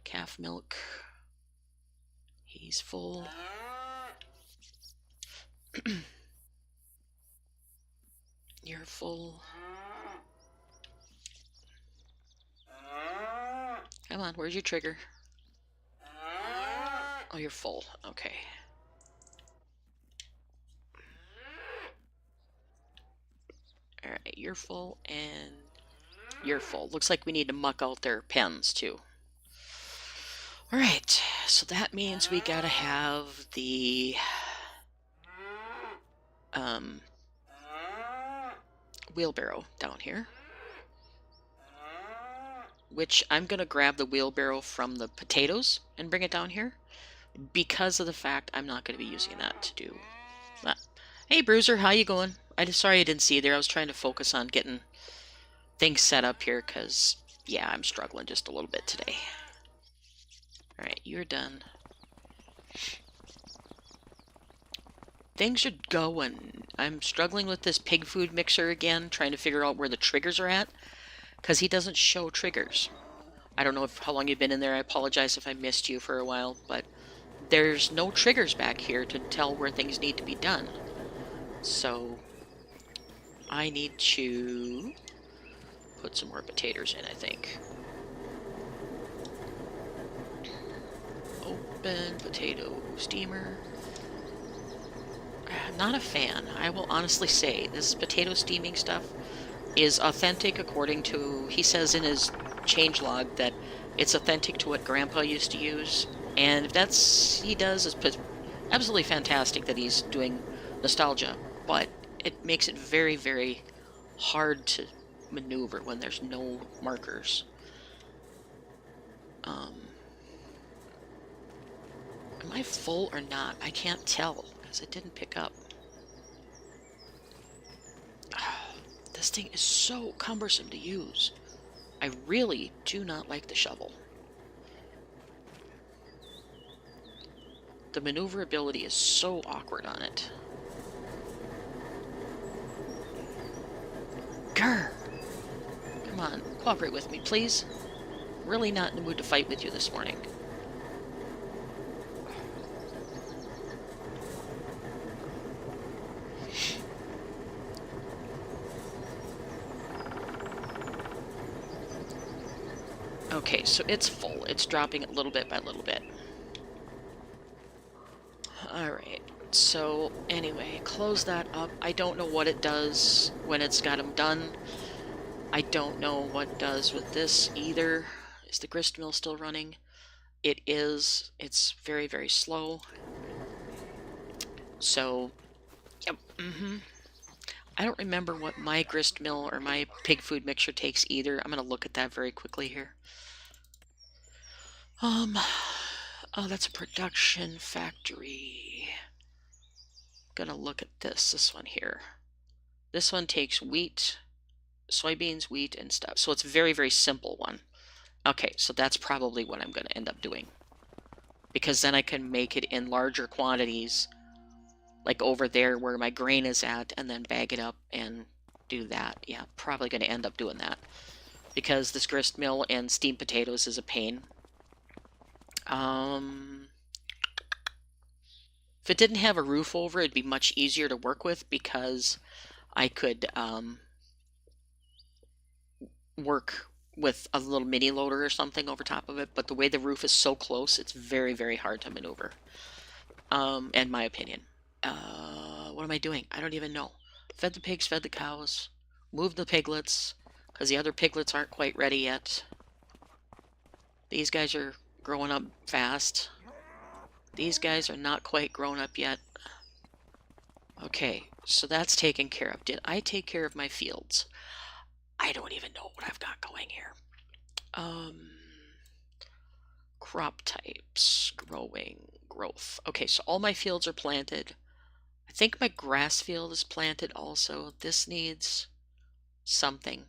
Calf milk. He's full. You're full. Come on, where's your trigger? Oh, you're full. Okay. Alright, you're full and you're full. Looks like we need to muck out their pens too. Alright, so that means we gotta have the wheelbarrow down here. Which I'm gonna grab the wheelbarrow from the potatoes and bring it down here because of the fact I'm not gonna be using that to do that. Hey Bruiser, how you going? Sorry I didn't see you there. I was trying to focus on getting things set up here because, yeah, I'm struggling just a little bit today. Alright, you're done. Things are going. I'm struggling with this pig food mixer again, trying to figure out where the triggers are at, because he doesn't show triggers. I don't know how long you've been in there. I apologize if I missed you for a while, but there's no triggers back here to tell where things need to be done. So I need to put some more potatoes in, I think. Open potato steamer. I'm not a fan. I will honestly say this potato steaming stuff is authentic according to, he says in his changelog that it's authentic to what Grandpa used to use. And if that's he does, it's absolutely fantastic that he's doing nostalgia. But it makes it very, very hard to maneuver when there's no markers. Am I full or not? I can't tell because it didn't pick up. This thing is so cumbersome to use. I really do not like the shovel. The maneuverability is so awkward on it. Grr! Come on, cooperate with me, please. Really not in the mood to fight with you this morning. Okay, so it's full. It's dropping it little bit by little bit. Alright. so anyway, close that up. I don't know what it does when it's got them done. I don't know what it does with this either. Is the grist mill still running? It is. It's very, very slow. So, yep. I don't remember what my grist mill or my pig food mixture takes either. I'm going to look at that very quickly here. Oh, that's a production factory. Gonna look at this one here. This one takes wheat, soybeans, wheat, and stuff. So it's a very, very simple one. Okay, so that's probably what I'm going to end up doing. Because then I can make it in larger quantities, like over there where my grain is at, and then bag it up and do that. Yeah, probably going to end up doing that. Because this grist mill and steamed potatoes is a pain. If it didn't have a roof over it, it'd be much easier to work with because I could work with a little mini loader or something over top of it, but the way the roof is so close, it's very, very hard to maneuver, in my opinion. What am I doing? I don't even know. Fed the pigs, fed the cows, moved the piglets, because the other piglets aren't quite ready yet. These guys are growing up fast. These guys are not quite grown up yet. Okay, so that's taken care of. Did I take care of my fields? I don't even know what I've got going here. Crop types, growing, growth. Okay, so all my fields are planted. I think my grass field is planted also. This needs something.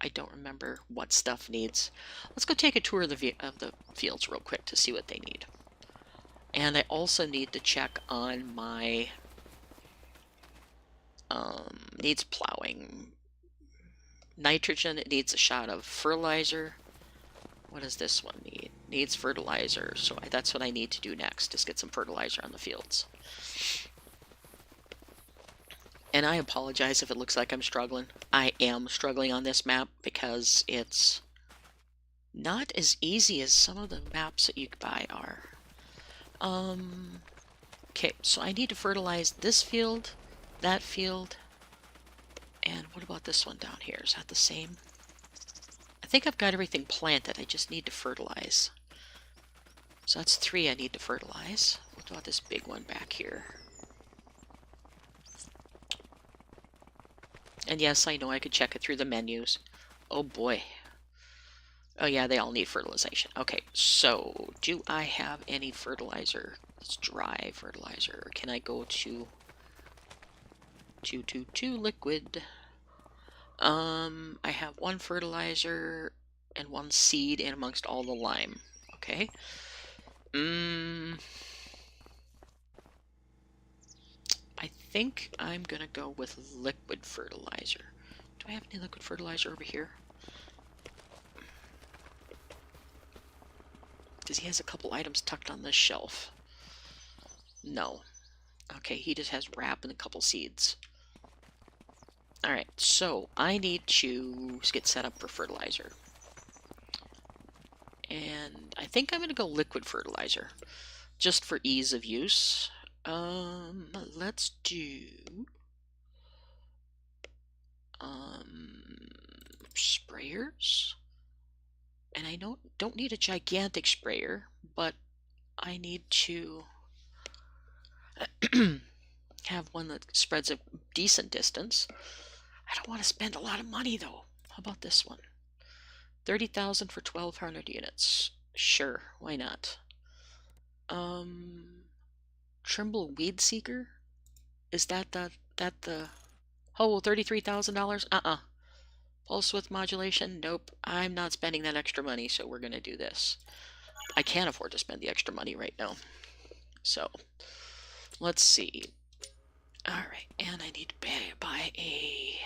I don't remember what stuff needs. Let's go take a tour of the fields real quick to see what they need. And I also need to check on my needs plowing. Nitrogen, it needs a shot of fertilizer. What does this one need? Needs fertilizer. So that's what I need to do next, is get some fertilizer on the fields. And I apologize if it looks like I'm struggling. I am struggling on this map because it's not as easy as some of the maps that you buy are. Okay, so I need to fertilize this field, that field, and what about this one down here? Is that the same? I think I've got everything planted. I just need to fertilize. So that's 3 I need to fertilize. What about this big one back here? And yes, I know I could check it through the menus. Oh boy. Oh yeah, they all need fertilization. Okay, so do I have any fertilizer? It's dry fertilizer. Can I go to liquid? I have 1 fertilizer and 1 seed in amongst all the lime. Okay. I think I'm gonna go with liquid fertilizer. Do I have any liquid fertilizer over here? Because he has a couple items tucked on this shelf. No. Okay, he just has wrap and a couple seeds. Alright, so I need to get set up for fertilizer. And I think I'm going to go liquid fertilizer, just for ease of use. Let's do sprayers. And I don't need a gigantic sprayer, but I need to have one that spreads a decent distance. I don't want to spend a lot of money though. How about this one? 30,000 for 1,200 units. Sure, why not? Trimble Weed Seeker? Is that the oh, $33,000? Pulse width modulation? Nope. I'm not spending that extra money, so we're gonna do this. I can't afford to spend the extra money right now. So, let's see. Alright, and I need to buy a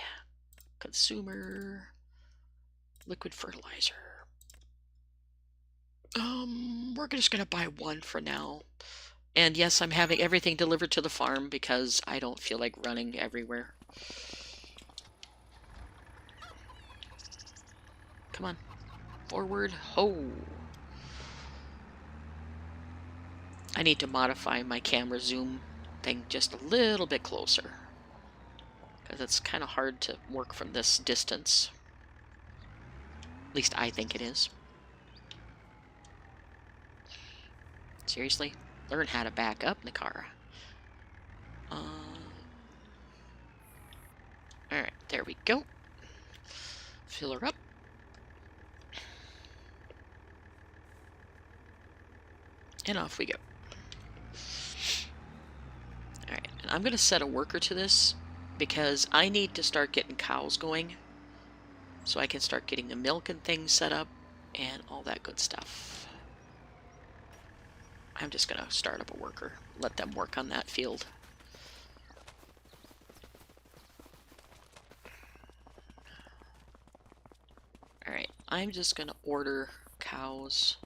consumer liquid fertilizer. We're just gonna buy 1 for now. And yes, I'm having everything delivered to the farm because I don't feel like running everywhere. Come on. Forward. Ho! I need to modify my camera zoom thing just a little bit closer, because it's kind of hard to work from this distance. At least I think it is. Seriously? Learn how to back up, Nakara. Alright, there we go. Fill her up. And off we go. Alright, and I'm going to set a worker to this because I need to start getting cows going so I can start getting the milk and things set up and all that good stuff. I'm just going to start up a worker. Let them work on that field. Alright, I'm just going to order cows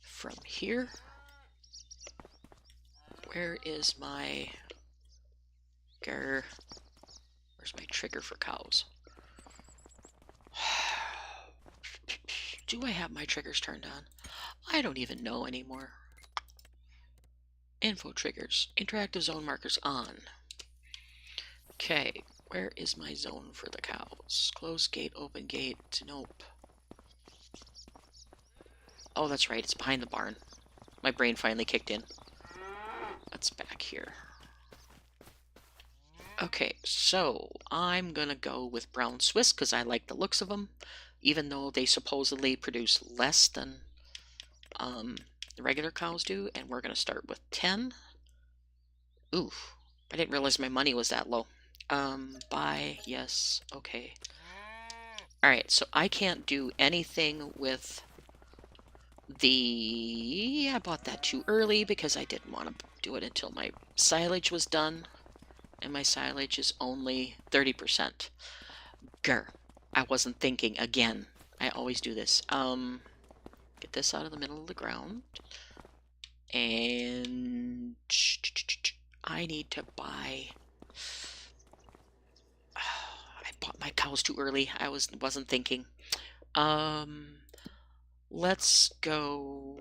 from here. Where is my... Where's my trigger for cows? Do I have my triggers turned on? I don't even know anymore. Info triggers. Interactive zone markers on. Okay, where is my zone for the cows? Close gate, open gate. Nope. Oh, that's right. It's behind the barn. My brain finally kicked in. That's back here. Okay, so I'm gonna go with brown Swiss because I like the looks of them, even though they supposedly produce less than the regular cows do, and we're gonna start with 10. Oof, I didn't realize my money was that low. Buy, yes, okay. Alright, so I can't do anything with the... I bought that too early because I didn't want to do it until my silage was done. And my silage is only 30%. Grr. I wasn't thinking again. I always do this. Get this out of the middle of the ground. And I need to buy... I bought my cows too early. I wasn't thinking. Let's go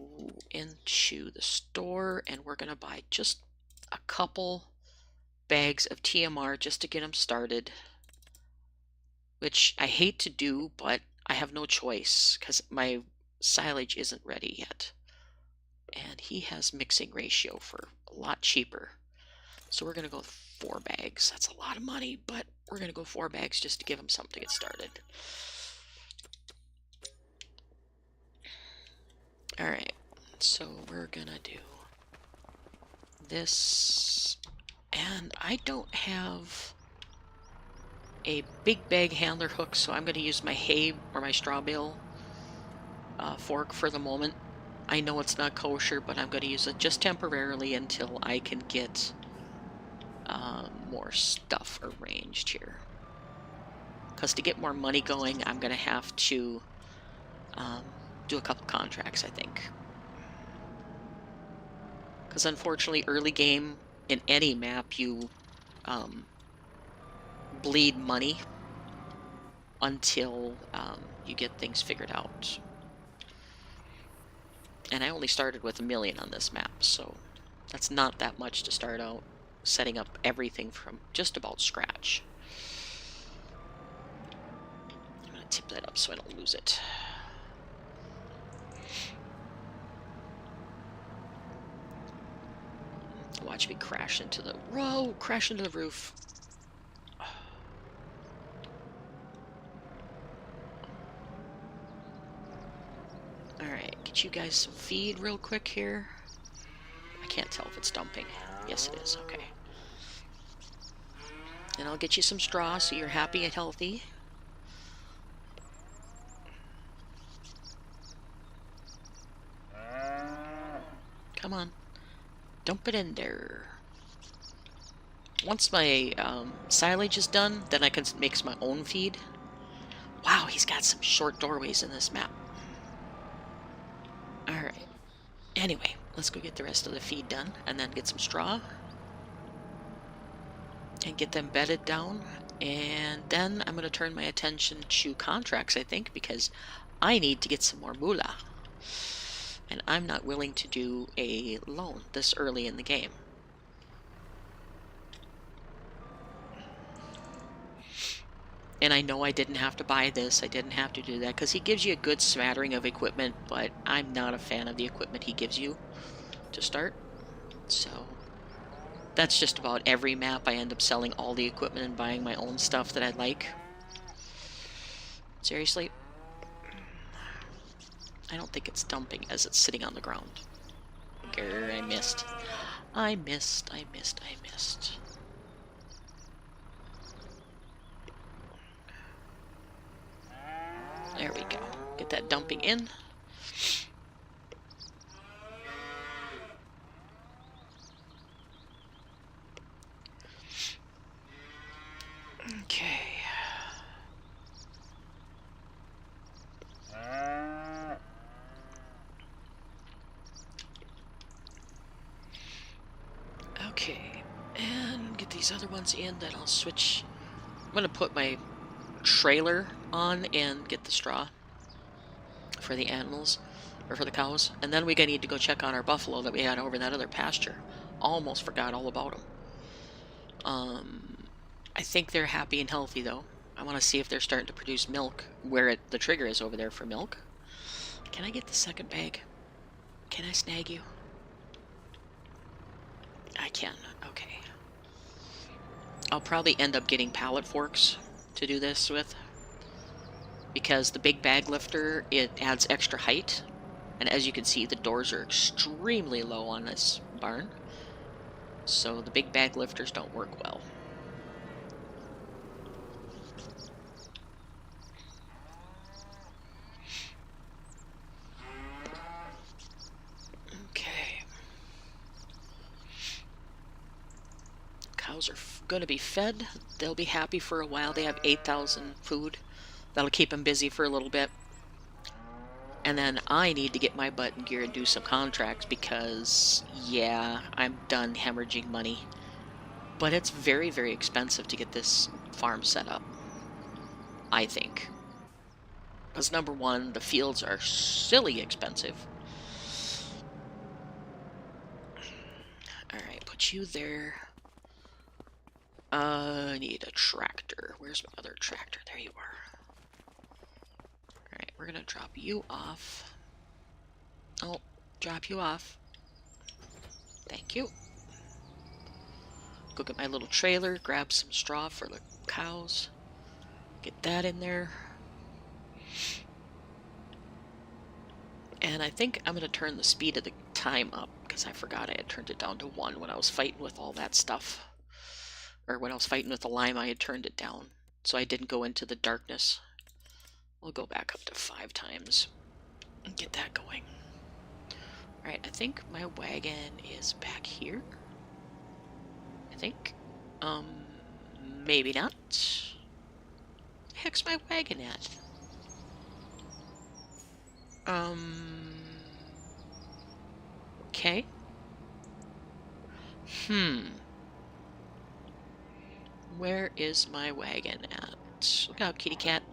into the store and we're gonna buy just a couple bags of TMR just to get them started, which I hate to do, but I have no choice because my silage isn't ready yet, and he has mixing ratio for a lot cheaper, so we're gonna go 4 bags. That's a lot of money, but we're gonna go 4 bags just to give him something to get started. Alright, so we're gonna do this. And I don't have a big bag handler hook, so I'm going to use my hay or my straw bale fork for the moment. I know it's not kosher, but I'm going to use it just temporarily until I can get more stuff arranged here. Because to get more money going, I'm going to have to do a couple contracts, I think. Because unfortunately, early game in any map, you bleed money until you get things figured out. And I only started with $1 million on this map, so that's not that much to start out setting up everything from just about scratch. I'm going to tip that up so I don't lose it. Watch me crash into the... Whoa! Crash into the roof. Alright, get you guys some feed real quick here. I can't tell if it's dumping. Yes, it is. Okay. And I'll get you some straw so you're happy and healthy. Come on. Dump it in there. Once my silage is done, then I can make my own feed. Wow, he's got some short doorways in this map. Alright. Anyway, let's go get the rest of the feed done and then get some straw. And get them bedded down. And then I'm going to turn my attention to contracts, I think, because I need to get some more moolah. And I'm not willing to do a loan this early in the game. And I know I didn't have to buy this, I didn't have to do that, because he gives you a good smattering of equipment, but I'm not a fan of the equipment he gives you to start. So that's just about every map. I end up selling all the equipment and buying my own stuff that I like. Seriously? I don't think it's dumping as it's sitting on the ground. Grr, I missed. I missed. There we go. Get that dumping in. Okay. Okay. And get these other ones in, then I'll switch. I'm going to put my trailer on and get the straw for the animals, or for the cows. And then we're going to need to go check on our buffalo that we had over in that other pasture. Almost forgot all about them. I think they're happy and healthy, though. I want to see if they're starting to produce milk, where the trigger is over there for milk. Can I get the second bag? Can I snag you? I can. Okay. I'll probably end up getting pallet forks to do this with, because the big bag lifter, it adds extra height. And as you can see, the doors are extremely low on this barn. So the big bag lifters don't work well. Okay. Cows are going to be fed. They'll be happy for a while. They have 8,000 food. That'll keep them busy for a little bit. And then I need to get my butt in gear and do some contracts because, yeah, I'm done hemorrhaging money. But it's very, very expensive to get this farm set up, I think. Because number one, the fields are silly expensive. Alright, put you there. I need a tractor. Where's my other tractor? There you are. Alright, we're gonna drop you off. Oh, drop you off. Thank you. Go get my little trailer, grab some straw for the cows. Get that in there. And I think I'm going to turn the speed of the time up, because I forgot I had turned it down to 1 when I was fighting with all that stuff. Or when I was fighting with the lime, I had turned it down, so I didn't go into the darkness. We'll go back up to 5 times and get that going. Alright, I think my wagon is back here. I think. Maybe not. The heck's my wagon at? Okay. Where is my wagon at? Look out, kitty cat.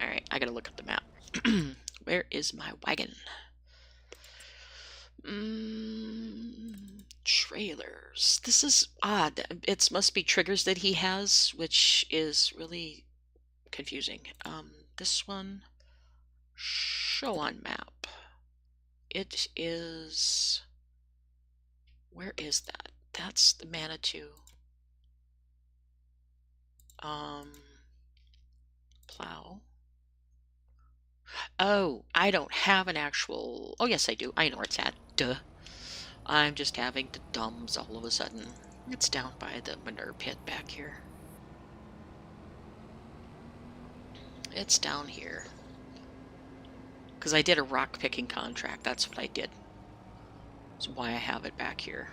Alright, I gotta look at the map. Where is my wagon? Trailers. This is odd. It must be triggers that he has, which is really confusing. This one, show on map. It is, where is that? That's the Manitou. Plow. Oh, I don't have an actual, oh yes I do. I know where it's at. Duh. I'm just having the dumbs all of a sudden. It's down by the manure pit back here. It's down here. Because I did a rock picking contract. That's what I did. That's why I have it back here.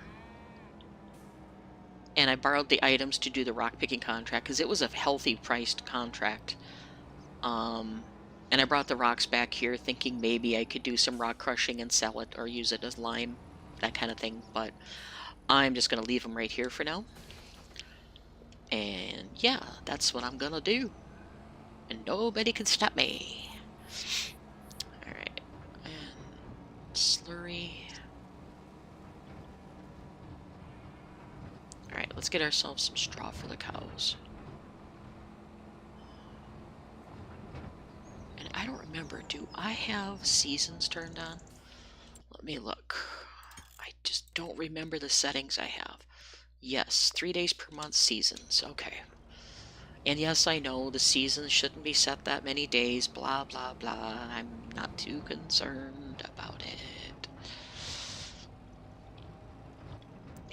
And I borrowed the items to do the rock picking contract because it was a healthy priced contract. And I brought the rocks back here thinking maybe I could do some rock crushing and sell it or use it as lime, that kind of thing. But I'm just going to leave them right here for now. And yeah, that's what I'm going to do. And nobody can stop me. Alright, slurry. Alright, let's get ourselves some straw for the cows. And I don't remember, do I have seasons turned on? Let me look. I just don't remember the settings I have. Yes, 3 days per month seasons. Okay. And yes, I know the seasons shouldn't be set that many days, blah, blah, blah. I'm not too concerned about it.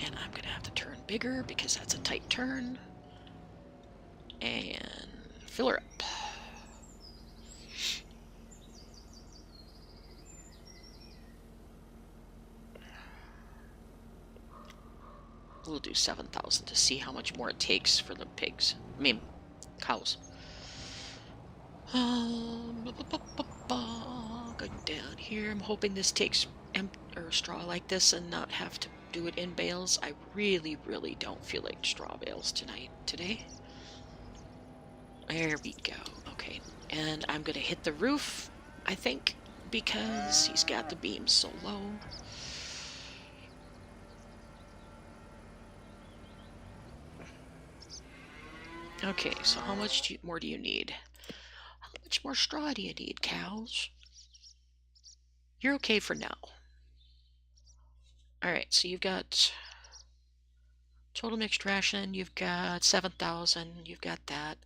And I'm going to have to turn bigger because that's a tight turn. And fill her up. We'll do 7,000 to see how much more it takes for the pigs. I mean, cows. Go down here. I'm hoping this takes or straw like this and not have to do it in bales. I really, really don't feel like straw bales today. There we go. Okay, and I'm gonna hit the roof, I think, because he's got the beams so low. Okay, so how much more do you need? How much more straw do you need, cows? You're okay for now. Alright, so you've got total mixed ration, you've got 7,000, you've got that.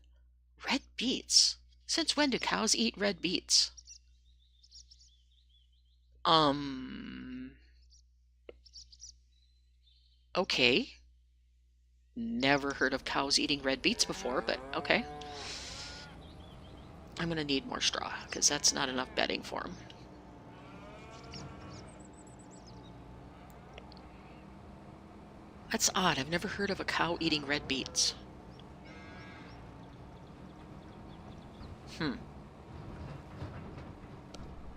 Red beets? Since when do cows eat red beets? Okay. Never heard of cows eating red beets before, but okay. I'm gonna need more straw, because that's not enough bedding for them. That's odd. I've never heard of a cow eating red beets.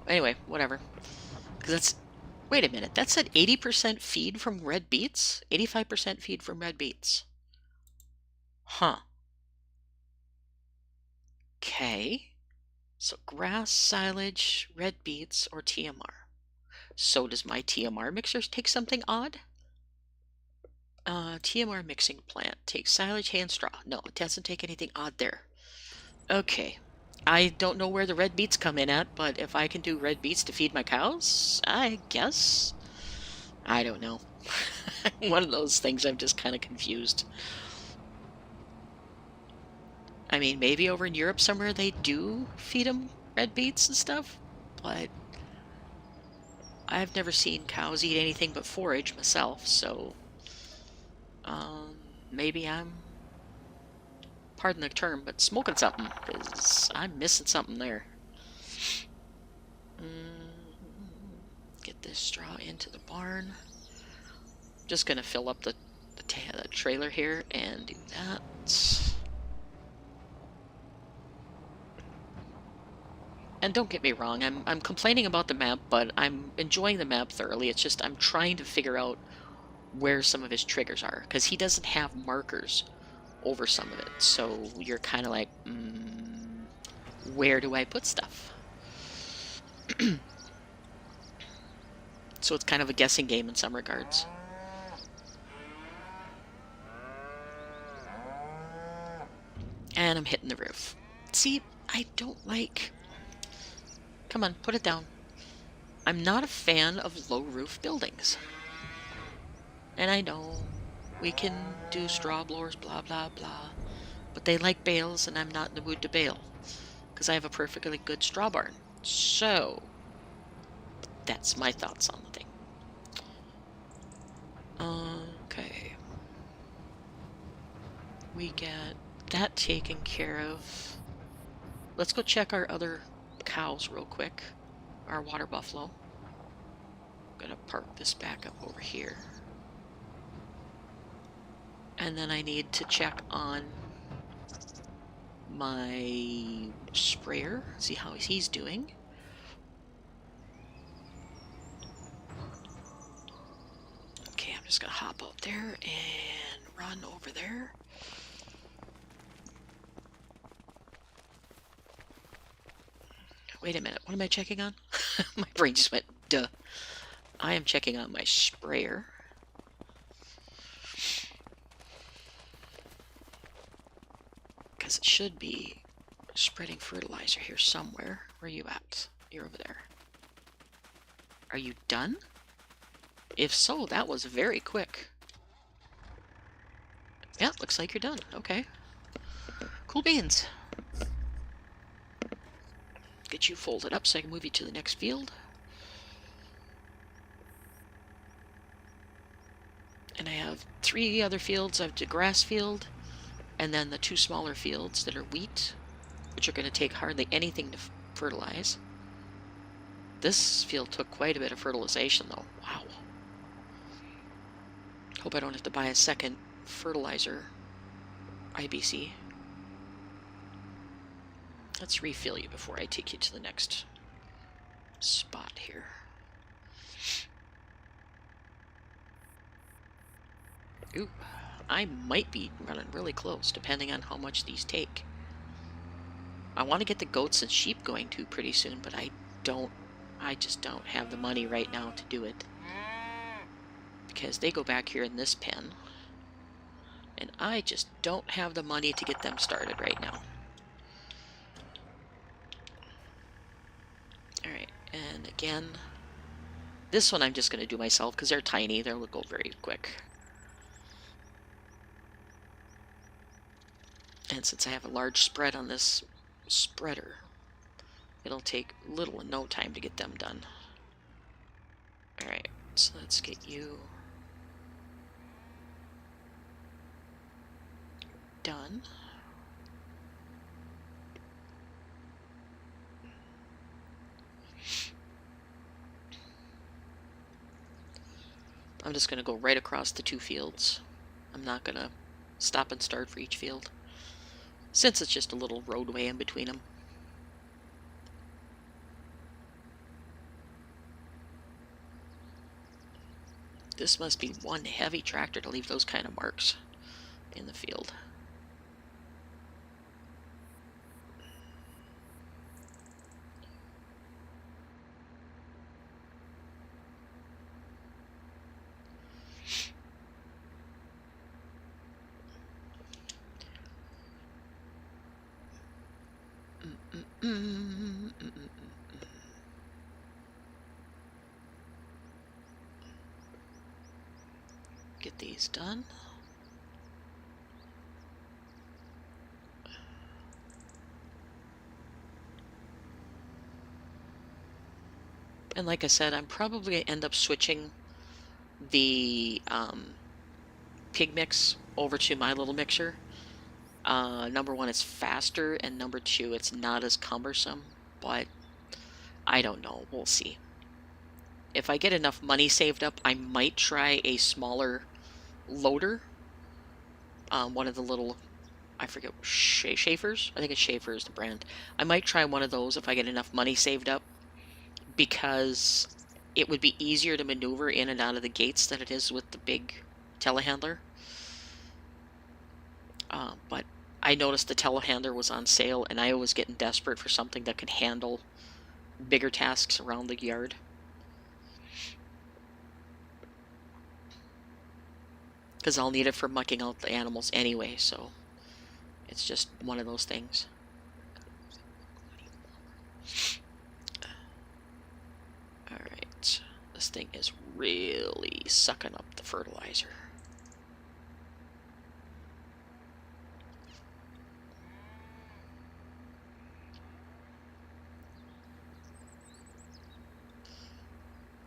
Anyway, whatever. Because that's... Wait a minute. That said 80% feed from red beets? 85% feed from red beets. Huh. Okay. So grass, silage, red beets, or TMR. So does my TMR mixer take something odd? TMR mixing plant takes silage, hay, and straw. No, it doesn't take anything odd there. Okay. I don't know where the red beets come in at, but if I can do red beets to feed my cows, I guess. I don't know. One of those things I'm just kind of confused. I mean, maybe over in Europe somewhere they do feed them red beets and stuff, but I've never seen cows eat anything but forage myself, so maybe I'm, pardon the term, but smoking something, because I'm missing something there. Get this straw into the barn. Just gonna fill up the trailer here and do that. And don't get me wrong, I'm complaining about the map, but I'm enjoying the map thoroughly. It's just I'm trying to figure out where some of his triggers are, because he doesn't have markers over some of it. So you're kind of like, where do I put stuff? So it's kind of a guessing game in some regards. And I'm hitting the roof. See, I don't like... Come on, put it down. I'm not a fan of low roof buildings. And I know we can do straw blowers, blah, blah, blah. But they like bales, and I'm not in the mood to bale. Because I have a perfectly good straw barn. So, that's my thoughts on the thing. Okay. We get that taken care of. Let's go check our other cows real quick. Our water buffalo. I'm gonna park this back up over here. And then I need to check on my sprayer, see how he's doing. Okay, I'm just gonna hop up there and run over there. Wait a minute, what am I checking on? My brain just went, duh. I am checking on my sprayer. Because it should be spreading fertilizer here somewhere. Where are you at? You're over there. Are you done? If so, that was very quick. Yeah, looks like you're done. Okay. Cool beans. Get you folded up so I can move you to the next field. And I have 3 other fields. I have the grass field, and then the 2 smaller fields that are wheat, which are going to take hardly anything to fertilize. This field took quite a bit of fertilization, though. Wow. Hope I don't have to buy a second fertilizer IBC. Let's refill you before I take you to the next spot here. Ooh, I might be running really close, depending on how much these take. I want to get the goats and sheep going too pretty soon, but I just don't have the money right now to do it. Because they go back here in this pen, and I just don't have the money to get them started right now. Alright, and again, this one I'm just going to do myself because they're tiny. They'll go very quick. And since I have a large spread on this spreader, it'll take little and no time to get them done. Alright, so let's get you done. I'm just going to go right across the 2 fields. I'm not going to stop and start for each field, since it's just a little roadway in between them. This must be one heavy tractor to leave those kind of marks in the field. Get these done. And like I said, I'm probably going to end up switching the pig mix over to my little mixer. Number 1, it's faster, and number 2, it's not as cumbersome, but I don't know. We'll see. If I get enough money saved up, I might try a smaller loader. One of the little, I forget, Schaefer's? I think it's Schaefer's the brand. I might try one of those if I get enough money saved up, because it would be easier to maneuver in and out of the gates than it is with the big telehandler. But I noticed the telehandler was on sale, and I was getting desperate for something that could handle bigger tasks around the yard. Because I'll need it for mucking out the animals anyway, so it's just one of those things. Alright, this thing is really sucking up the fertilizer.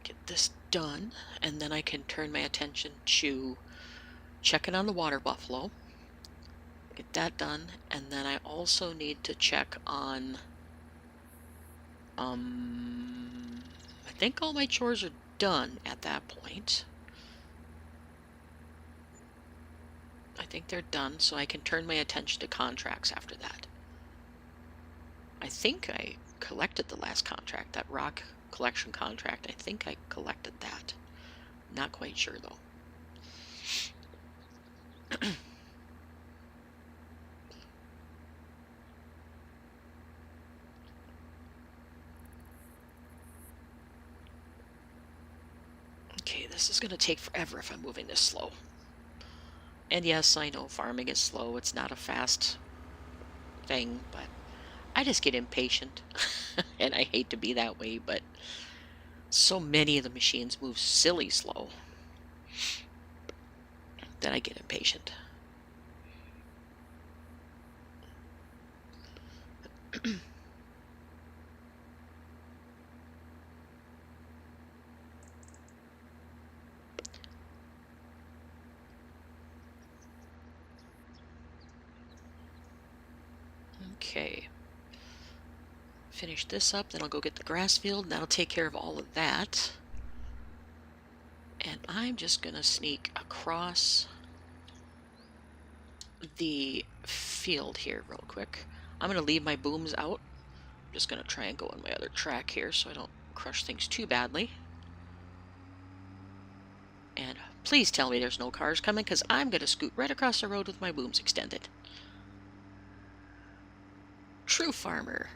Get this done, and then I can turn my attention to checking on the water buffalo. Get that done, and then I also need to check on I think all my chores are done at that point. I think they're done, so I can turn my attention to contracts after that. I think I collected the last contract, that rock collection contract. I think I collected that. Not quite sure, though. this is going to take forever if I'm moving this slow. And yes, I know farming is slow. It's not a fast thing, but I just get impatient. And I hate to be that way, but so many of the machines move silly slow that I get impatient. Okay. Finish this up, then I'll go get the grass field, and that'll take care of all of that. And I'm just going to sneak across the field here real quick. I'm going to leave my booms out. I'm just going to try and go on my other track here so I don't crush things too badly. And please tell me there's no cars coming, because I'm going to scoot right across the road with my booms extended. True farmer.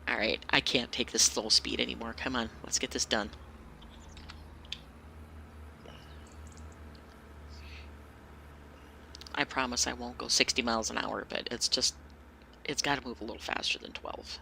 Alright, I can't take this slow speed anymore. Come on, let's get this done. I promise I won't go 60 miles an hour, but it's got to move a little faster than 12.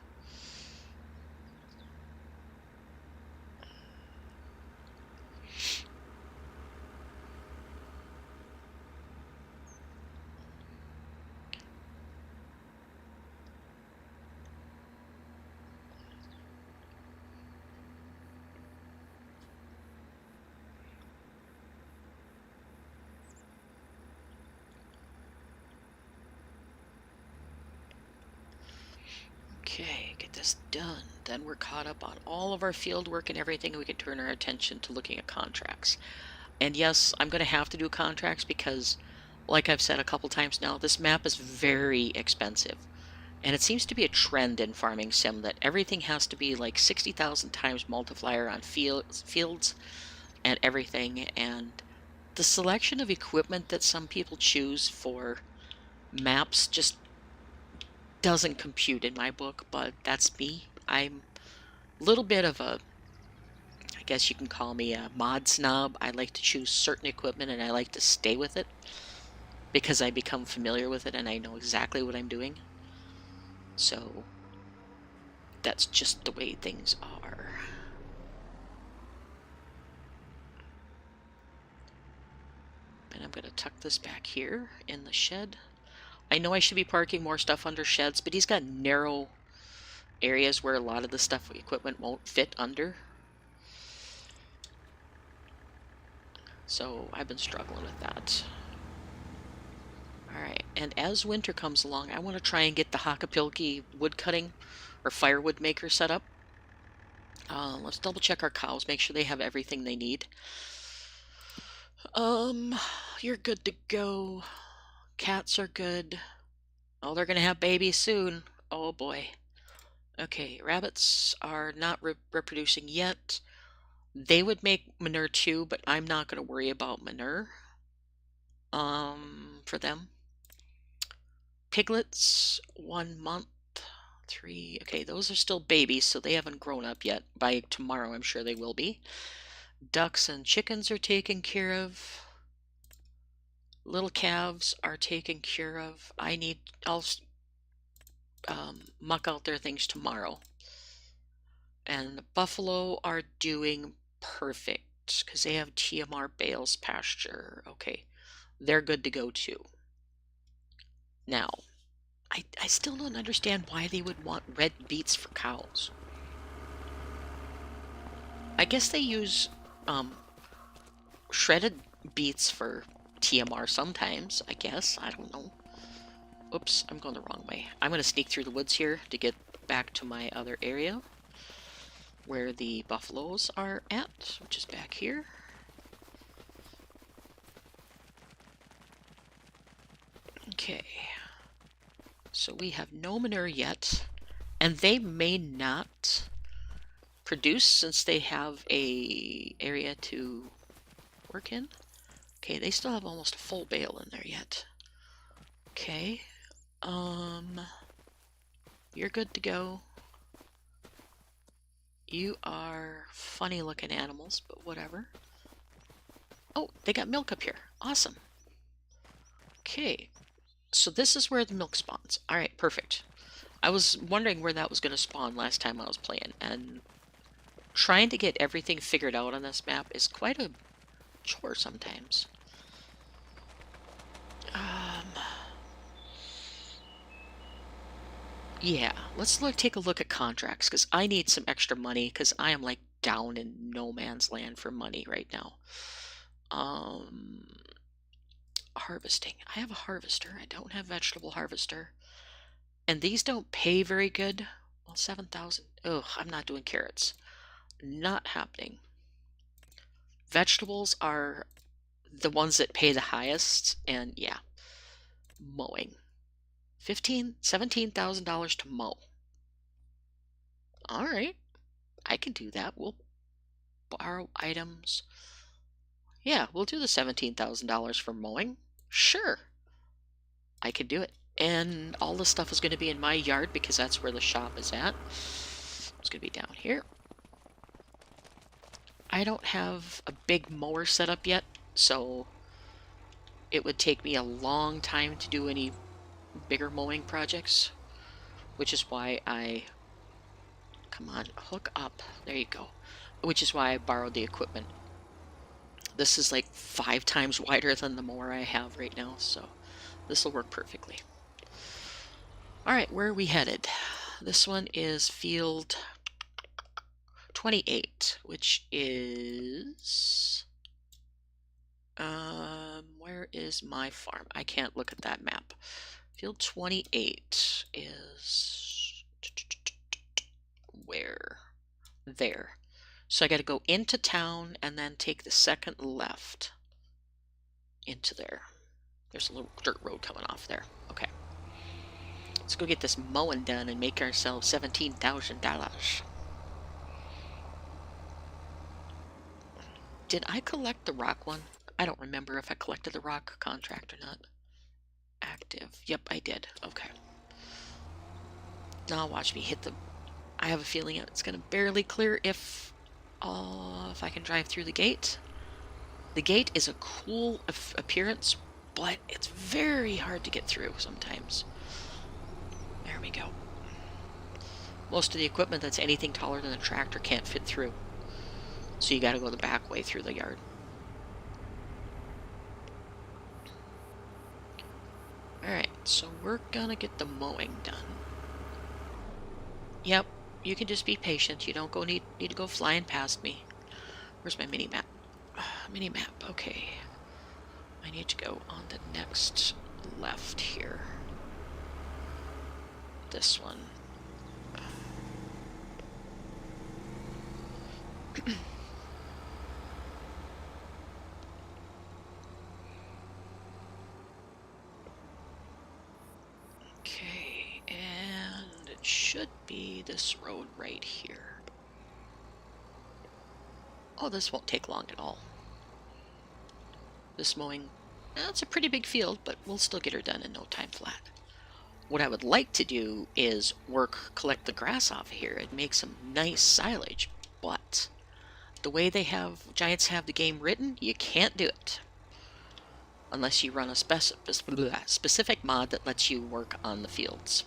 Okay, get this done. Then we're caught up on all of our field work and everything, and we can turn our attention to looking at contracts. And yes, I'm going to have to do contracts because, like I've said a couple times now, this map is very expensive. And it seems to be a trend in Farming Sim that everything has to be like 60,000 times multiplier on fields and everything. And the selection of equipment that some people choose for maps just doesn't compute in my book, but that's me. I'm a little bit of a, I guess you can call me a mod snob. I like to choose certain equipment and I like to stay with it because I become familiar with it and I know exactly what I'm doing. So that's just the way things are. And I'm going to tuck this back here in the shed. I know I should be parking more stuff under sheds, but he's got narrow areas where a lot of the stuff equipment won't fit under. So I've been struggling with that. Alright, and as winter comes along, I want to try and get the Hakapilki wood cutting or firewood maker set up. Let's double check our cows, make sure they have everything they need. You're good to go. Cats are good. Oh, they're gonna have babies soon. Oh boy. Okay, rabbits are not reproducing yet. They would make manure too, but I'm not gonna worry about manure. For them. Piglets, 1 month, 3. Okay, those are still babies, so they haven't grown up yet. By tomorrow, I'm sure they will be. Ducks and chickens are taken care of. Little calves are taken care of. I'll muck out their things tomorrow. And the buffalo are doing perfect because they have TMR bales pasture. Okay, they're good to go too. Now, I still don't understand why they would want red beets for cows. I guess they use shredded beets for TMR sometimes, I guess. I don't know. Oops, I'm going the wrong way. I'm going to sneak through the woods here to get back to my other area where the buffaloes are at, which is back here. Okay. So we have no manure yet, and they may not produce since they have a area to work in. Okay, they still have almost a full bale in there yet. Okay. You're good to go. You are funny looking animals, but whatever. Oh, they got milk up here. Awesome. Okay, so this is where the milk spawns. All right, perfect. I was wondering where that was going to spawn last time I was playing, and trying to get everything figured out on this map is quite a chore sometimes. Yeah, let's take a look at contracts, because I need some extra money, because I am like down in no man's land for money right now. Harvesting. I have a harvester. I don't have vegetable harvester. And these don't pay very good. Well, 7,000. Ugh, I'm not doing carrots. Not happening. Vegetables are the ones that pay the highest, and yeah, mowing. $17,000 to mow. All right, I can do that. We'll borrow items. Yeah, we'll do the $17,000 for mowing. Sure, I can do it. And all the stuff is going to be in my yard because that's where the shop is at. It's going to be down here. I don't have a big mower set up yet, so it would take me a long time to do any bigger mowing projects, which is why I... Come on, hook up. There you go. Which is why I borrowed the equipment. This is like 5 times wider than the mower I have right now, so this will work perfectly. Alright, where are we headed? This one is field 28, which is... where is my farm? I can't look at that map. Field 28 is... Where? There. So I got to go into town and then take the second left into there. There's a little dirt road coming off there. Okay. Let's go get this mowing done and make ourselves $17,000. Did I collect the rock one? I don't remember if I collected the rock contract or not. Active. Yep, I did. Okay. Now watch me hit the... I have a feeling it's going to barely clear if I can drive through the gate. The gate is a cool appearance, but it's very hard to get through sometimes. There we go. Most of the equipment that's anything taller than a tractor can't fit through. So you gotta go the back way through the yard. Alright, so we're gonna get the mowing done. Yep, you can just be patient. You don't need to go flying past me. Where's my mini-map? Mini-map, okay. I need to go on the next left here. This one. Okay, and it should be this road right here. Oh, this won't take long at all. This mowing, it's a pretty big field, but we'll still get her done in no time flat. What I would like to do is collect the grass off here and make some nice silage, but the way Giants have the game written, you can't do it. Unless you run a specific mod that lets you work on the fields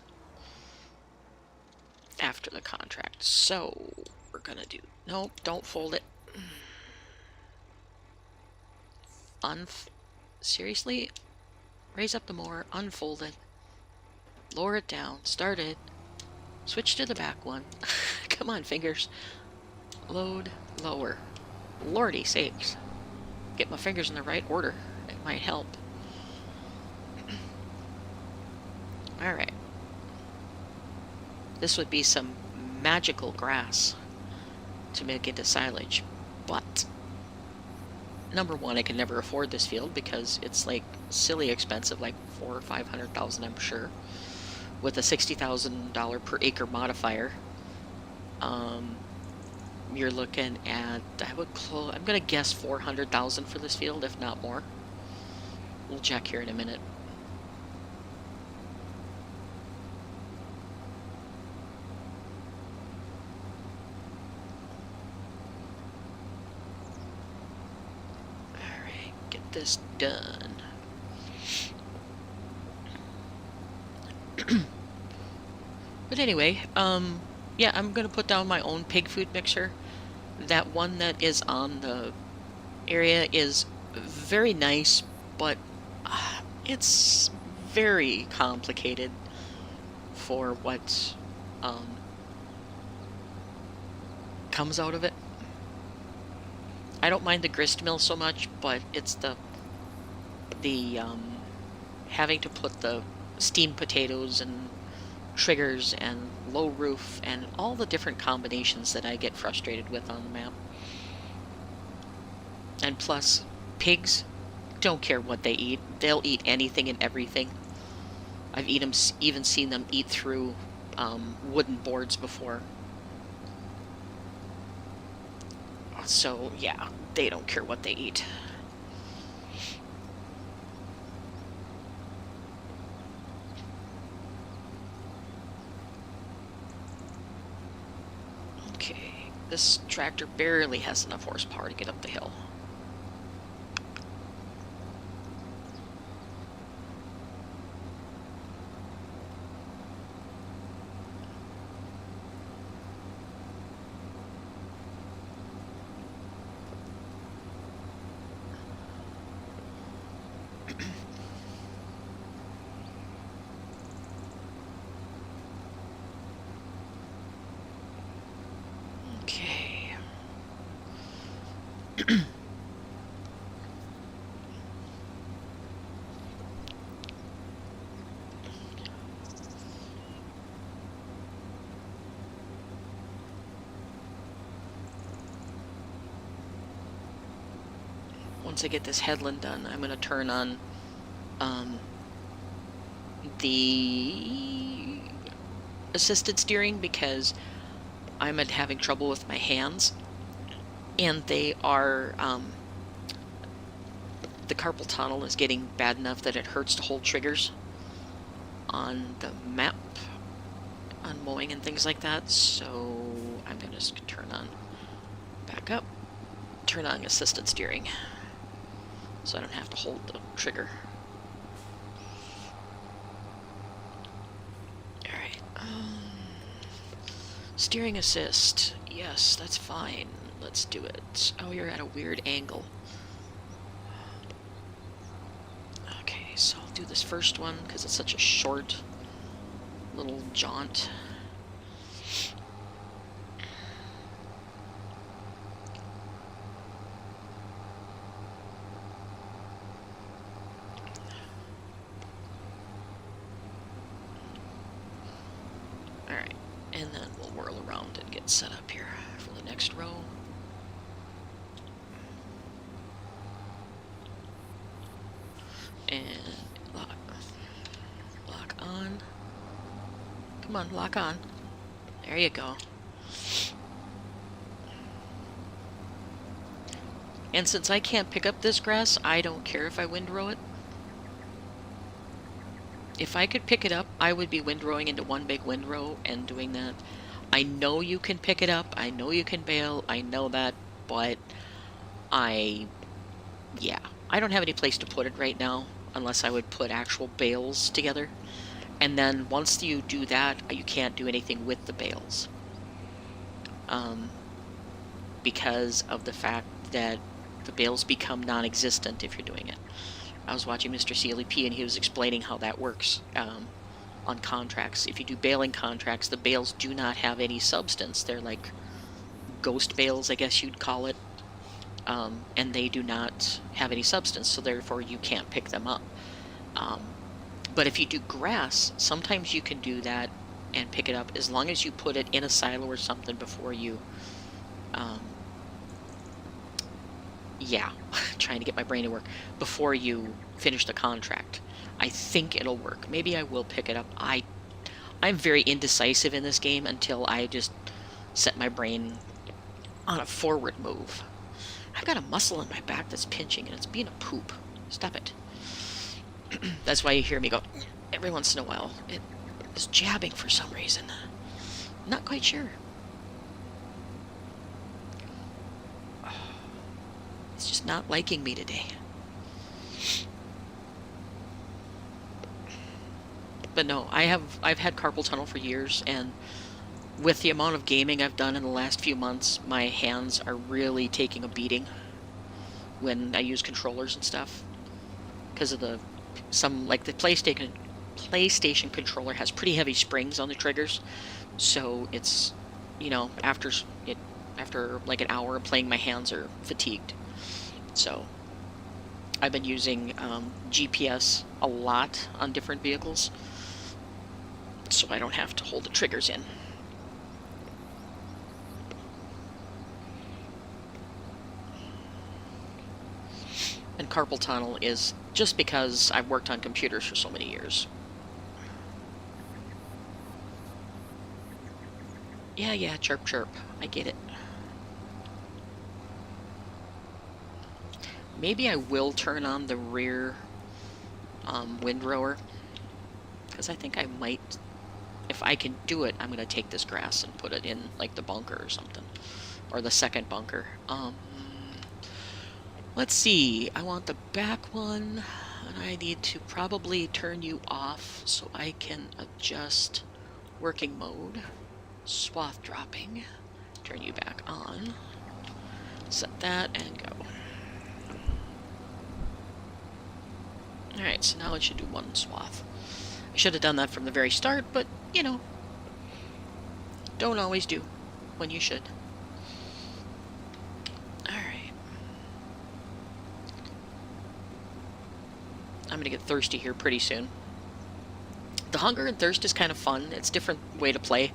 after the contract. So, we're gonna do... Nope, don't fold it. Seriously? Raise up the mower, unfold it, lower it down, start it, switch to the back one. Come on, fingers. Load, lower. Lordy sakes. Get my fingers in the right order. It might help. Alright. This would be some magical grass to make into silage, but number one, I can never afford this field because it's like silly expensive, like $400,000 or $500,000, I'm sure, with a $60,000 per acre modifier. You're looking at, I'm gonna guess $400,000 for this field, if not more. We'll check here in a minute. this done. But anyway, yeah, I'm gonna put down my own pig food mixer. That one that is on the area is very nice, but it's very complicated for what comes out of it. I don't mind the grist mill so much, but it's the having to put the steamed potatoes and triggers and low roof and all the different combinations that I get frustrated with on the map. And plus, pigs don't care what they eat. They'll eat anything and everything. I've even seen them eat through wooden boards before. So, yeah, they don't care what they eat. Okay, this tractor barely has enough horsepower to get up the hill. Okay. Once I get this headland done, I'm going to turn on the assisted steering because I'm having trouble with my hands, and they are the carpal tunnel is getting bad enough that it hurts to hold triggers on the map on mowing and things like that. So I'm gonna just turn on back up, turn on assisted steering so I don't have to hold the trigger. Steering assist. Yes, that's fine. Let's do it. Oh, you're at a weird angle. Okay, so I'll do this first one because it's such a short little jaunt. Alright, and then we'll whirl around and get set up here for the next row. And lock on. Come on, lock on. There you go. And since I can't pick up this grass, I don't care if I windrow it. If I could pick it up, I would be windrowing into one big windrow and doing that. I know you can pick it up, I know you can bale, I know that, but I don't have any place to put it right now, unless I would put actual bales together. And then once you do that, you can't do anything with the bales. Because of the fact that the bales become non-existent if you're doing it. I was watching Mr. CLEP and he was explaining how that works on contracts. If you do baling contracts, the bales do not have any substance. They're like ghost bales, I guess you'd call it. And they do not have any substance, so therefore you can't pick them up. But if you do grass, sometimes you can do that and pick it up as long as you put it in a silo or something before you... trying to get my brain to work before you finish the contract. I think it'll work. Maybe I will pick it up. I'm very indecisive in this game until I just set my brain on a forward move. I've got a muscle in my back that's pinching and it's being a poop. Stop it. That's why you hear me go every once in a while. It is jabbing for some reason. Not quite sure. It's just not liking me today. But no, I've had carpal tunnel for years, and with the amount of gaming I've done in the last few months, my hands are really taking a beating when I use controllers and stuff. Because of the like the PlayStation controller has pretty heavy springs on the triggers, so it's, you know, after like an hour of playing, my hands are fatigued. So I've been using GPS a lot on different vehicles, so I don't have to hold the triggers in. And carpal tunnel is just because I've worked on computers for so many years. Yeah, chirp chirp. I get it. Maybe I will turn on the rear windrower, because I think I might, if I can do it, I'm going to take this grass and put it in like the bunker or something, or the second bunker. Let's see, I want the back one, and I need to probably turn you off so I can adjust working mode. Swath dropping. Turn you back on. Set that and go. Alright, so now it should do one swath. I should have done that from the very start, but, you know, don't always do when you should. Alright. I'm gonna get thirsty here pretty soon. The Hunger and Thirst is kind of fun. It's a different way to play.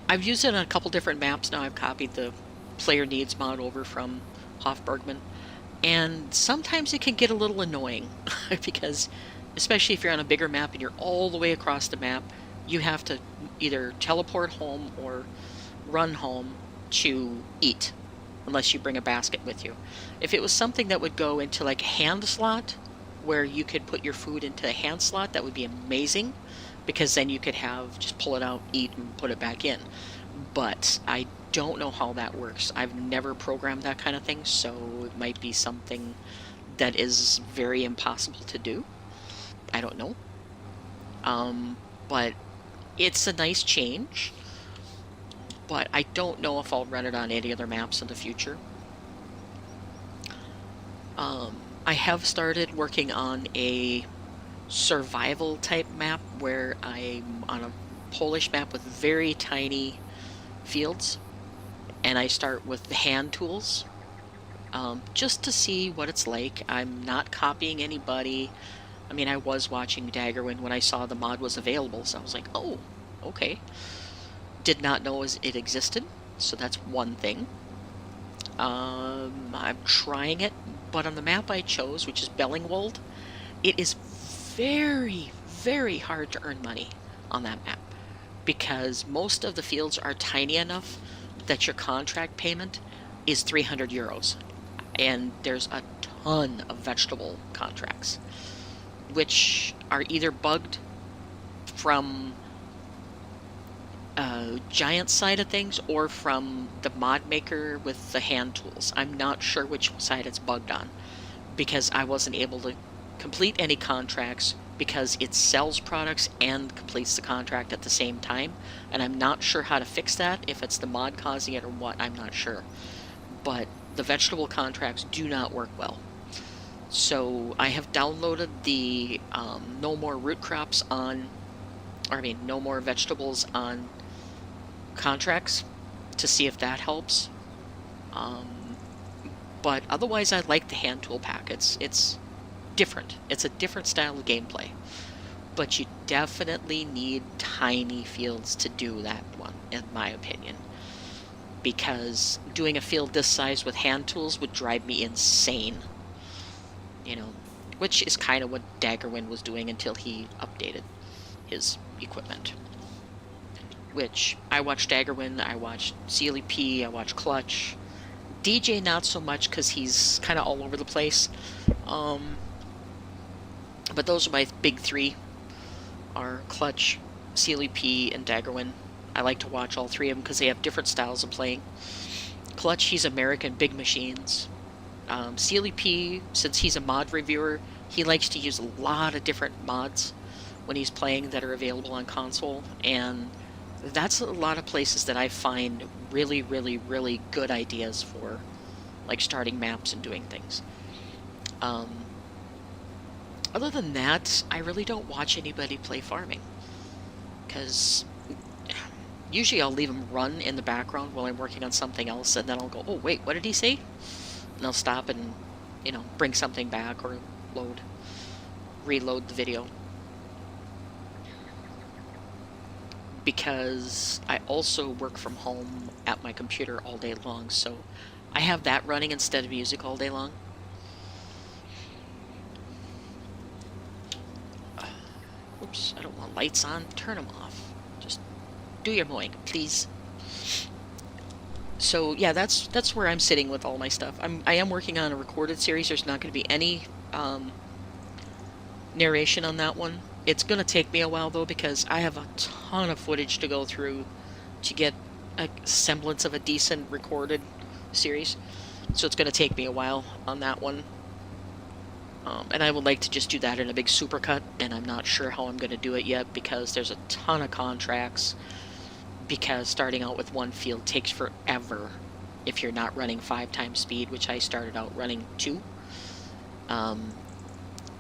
I've used it on a couple different maps now. I've copied the Player Needs mod over from Hof Bergmann. And sometimes it can get a little annoying because, especially if you're on a bigger map and you're all the way across the map, you have to either teleport home or run home to eat, unless you bring a basket with you. If it was something that would go into like a hand slot, where you could put your food into a hand slot, that would be amazing, because then you could just pull it out, eat, and put it back in. But I don't know how that works. I've never programmed that kind of thing, so it might be something that is very impossible to do. I don't know. But it's a nice change. But I don't know if I'll run it on any other maps in the future. I have started working on a survival type map where I'm on a Polish map with very tiny fields, and I start with the hand tools, just to see what it's like. I'm not copying anybody. I mean, I was watching Daggerwin when I saw the mod was available, so I was like, oh, okay. Did not know it existed, so that's one thing. I'm trying it, but on the map I chose, which is Bellingwold, it is very, very hard to earn money on that map, because most of the fields are tiny enough that your contract payment is 300 euros. And there's a ton of vegetable contracts, which are either bugged from giant side of things or from the mod maker with the hand tools. I'm not sure which side it's bugged on, because I wasn't able to complete any contracts because it sells products and completes the contract at the same time, and I'm not sure how to fix that, if it's the mod causing it or what, I'm not sure. But the vegetable contracts do not work well. So I have downloaded the no more root crops on, or I mean no more vegetables on contracts, to see if that helps. But otherwise I like the hand tool pack. It's different. It's a different style of gameplay. But you definitely need tiny fields to do that one, in my opinion. Because doing a field this size with hand tools would drive me insane. You know, which is kind of what Daggerwin was doing until he updated his equipment. Which, I watched Daggerwin, I watched Sealy P, I watched Clutch. DJ not so much, because he's kind of all over the place. But those are my big three, are Clutch, Sealy P, and Daggerwin. I like to watch all three of them because they have different styles of playing. Clutch, he's American Big Machines. Sealy P, since he's a mod reviewer, he likes to use a lot of different mods when he's playing that are available on console, and that's a lot of places that I find really, really, really good ideas for like starting maps and doing things. Other than that, I really don't watch anybody play farming, because usually I'll leave them run in the background while I'm working on something else, and then I'll go, oh wait, what did he say? And I'll stop and, bring something back or reload the video. Because I also work from home at my computer all day long, so I have that running instead of music all day long. Oops, I don't want lights on. Turn them off. Just do your mowing, please. So yeah, that's where I'm sitting with all my stuff. I am working on a recorded series. There's not going to be any narration on that one. It's going to take me a while though, because I have a ton of footage to go through to get a semblance of a decent recorded series. So it's going to take me a while on that one. And I would like to just do that in a big supercut, and I'm not sure how I'm going to do it yet, because there's a ton of contracts, because starting out with one field takes forever if you're not running 5 times speed, which I started out running 2.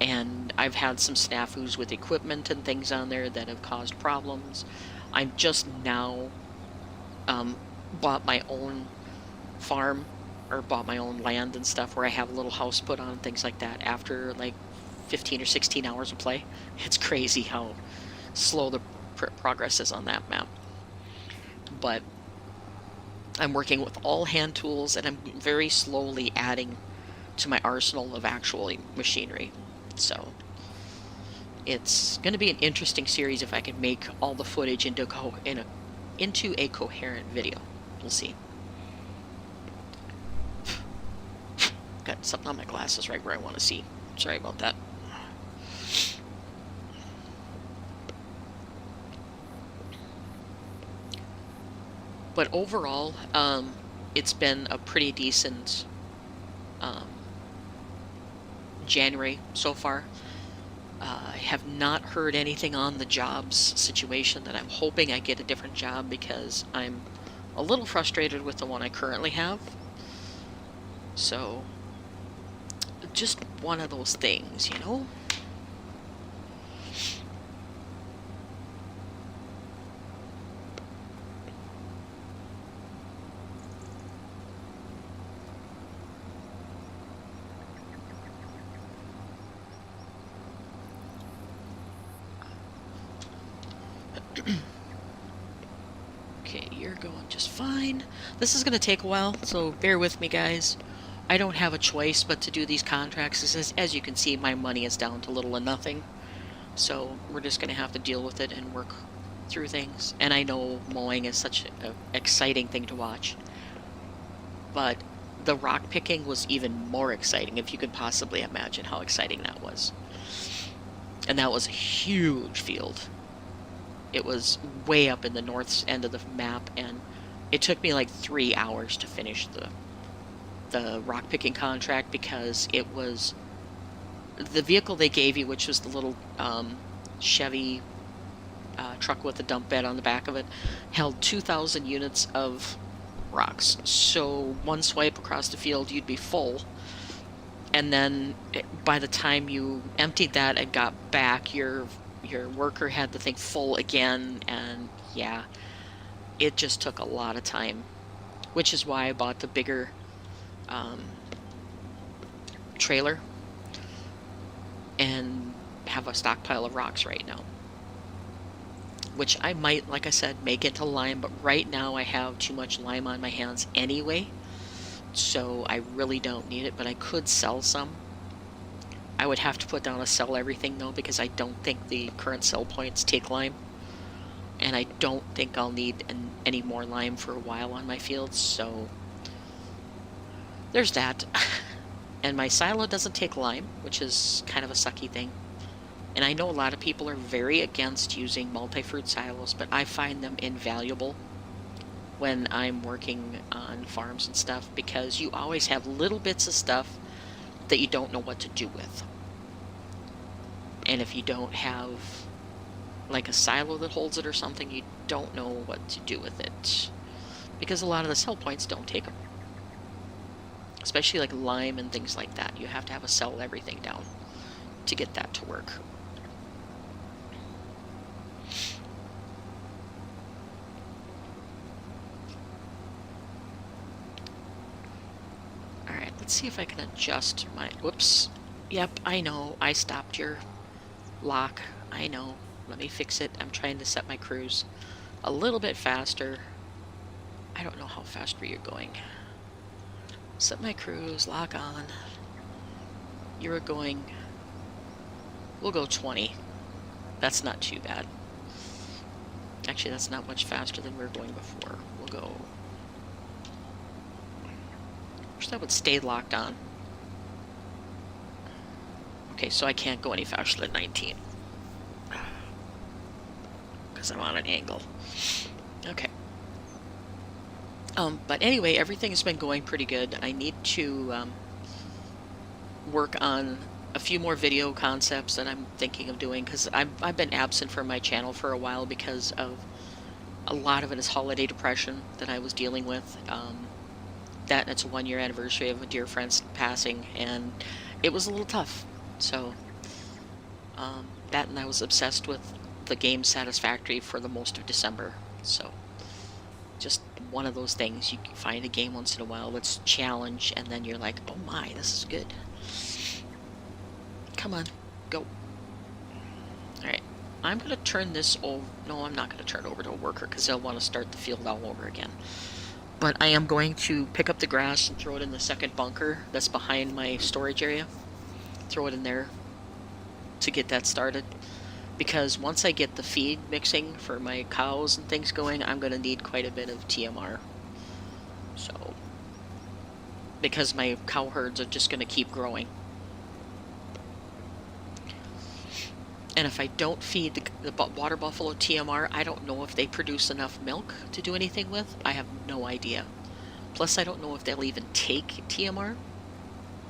And I've had some snafus with equipment and things on there that have caused problems. I'm just now bought my own farm, or bought my own land and stuff, where I have a little house put on, things like that, after like 15 or 16 hours of play. It's crazy how slow the progress is on that map. But I'm working with all hand tools, and I'm very slowly adding to my arsenal of actual machinery. So it's going to be an interesting series if I can make all the footage into a coherent video. We'll see. Got something on my glasses right where I want to see. Sorry about that. But overall, it's been a pretty decent January so far. I have not heard anything on the jobs situation that I'm hoping I get a different job, because I'm a little frustrated with the one I currently have. So, just one of those things, Okay, you're going just fine. This is going to take a while, so bear with me, guys. I don't have a choice but to do these contracts. As you can see, my money is down to little or nothing. So we're just going to have to deal with it and work through things. And I know mowing is such an exciting thing to watch. But the rock picking was even more exciting, if you could possibly imagine how exciting that was. And that was a huge field. It was way up in the north end of the map, and it took me like 3 hours to finish the rock picking contract, because it was the vehicle they gave you, which was the little Chevy truck with a dump bed on the back of it, held 2,000 units of rocks. So one swipe across the field, you'd be full. And then by the time you emptied that and got back, your worker had the thing full again, and yeah, it just took a lot of time, which is why I bought the bigger trailer and have a stockpile of rocks right now, which I might, like I said, make into lime, but right now I have too much lime on my hands anyway, so I really don't need it. But I could sell some. I would have to put down a sell everything though, because I don't think the current sell points take lime, and I don't think I'll need any more lime for a while on my fields, so there's that. And my silo doesn't take lime, which is kind of a sucky thing. And I know a lot of people are very against using multi-fruit silos, but I find them invaluable when I'm working on farms and stuff, because you always have little bits of stuff that you don't know what to do with. And if you don't have like a silo that holds it or something, you don't know what to do with it. Because a lot of the sell points don't take them. Especially like lime and things like that. You have to have a sell everything down to get that to work. Alright, let's see if I can adjust my... Whoops. Yep, I know. I stopped your lock. I know. Let me fix it. I'm trying to set my cruise a little bit faster. I don't know how fast you're going. Set my cruise, lock on. You're going... We'll go 20. That's not too bad. Actually, that's not much faster than we were going before. We'll go... Wish that would stay locked on. Okay, so I can't go any faster than 19. Because I'm on an angle. Okay. But anyway, everything's been going pretty good. I need to work on a few more video concepts that I'm thinking of doing, because I've been absent from my channel for a while because of a lot of it is holiday depression that I was dealing with. That and it's a 1-year anniversary of a dear friend's passing, and it was a little tough. So that, and I was obsessed with the game Satisfactory for the most of December. So just one of those things. You can find a game once in a while that's challenge, and then you're like, oh my, this is good. Come on, go. Alright, I'm going to turn this over. No, I'm not going to turn it over to a worker because they'll want to start the field all over again. But I am going to pick up the grass and throw it in the second bunker that's behind my storage area. Throw it in there to get that started. Because once I get the feed mixing for my cows and things going, I'm going to need quite a bit of TMR. So, because my cow herds are just going to keep growing. And if I don't feed the water buffalo TMR, I don't know if they produce enough milk to do anything with. I have no idea. Plus, I don't know if they'll even take TMR.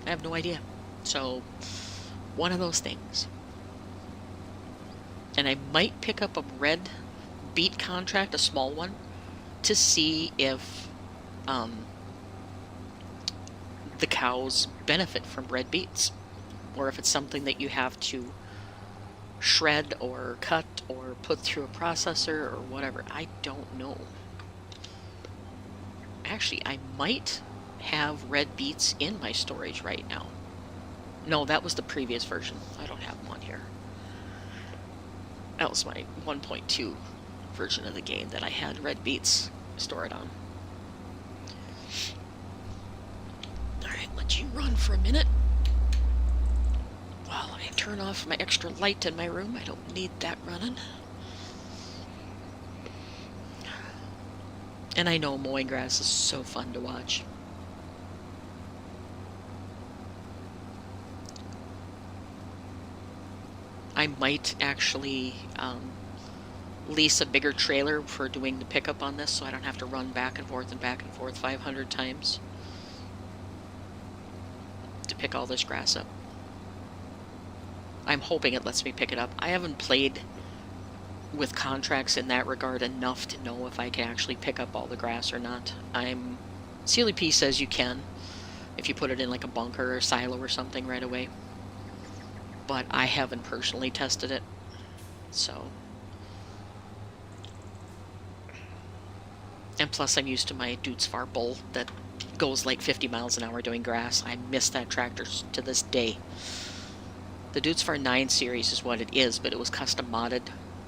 I have no idea. So, one of those things. And I might pick up a red beet contract, a small one, to see if the cows benefit from red beets. Or if it's something that you have to shred or cut or put through a processor or whatever. I don't know. Actually, I might have red beets in my storage right now. No, that was the previous version. I don't have them on here. That was my 1.2 version of the game that I had red beets stored on. Alright, let you run for a minute. While I turn off my extra light in my room. I don't need that running. And I know mowing grass is so fun to watch. I might actually lease a bigger trailer for doing the pickup on this so I don't have to run back and forth 500 times to pick all this grass up. I'm hoping it lets me pick it up. I haven't played with contracts in that regard enough to know if I can actually pick up all the grass or not. CLEP says you can if you put it in like a bunker or silo or something right away. But I haven't personally tested it. So. And plus I'm used to my Dutzfar bull that goes like 50 miles an hour doing grass. I miss that tractor to this day. The Dutzfar 9 series is what it is, but it was custom modded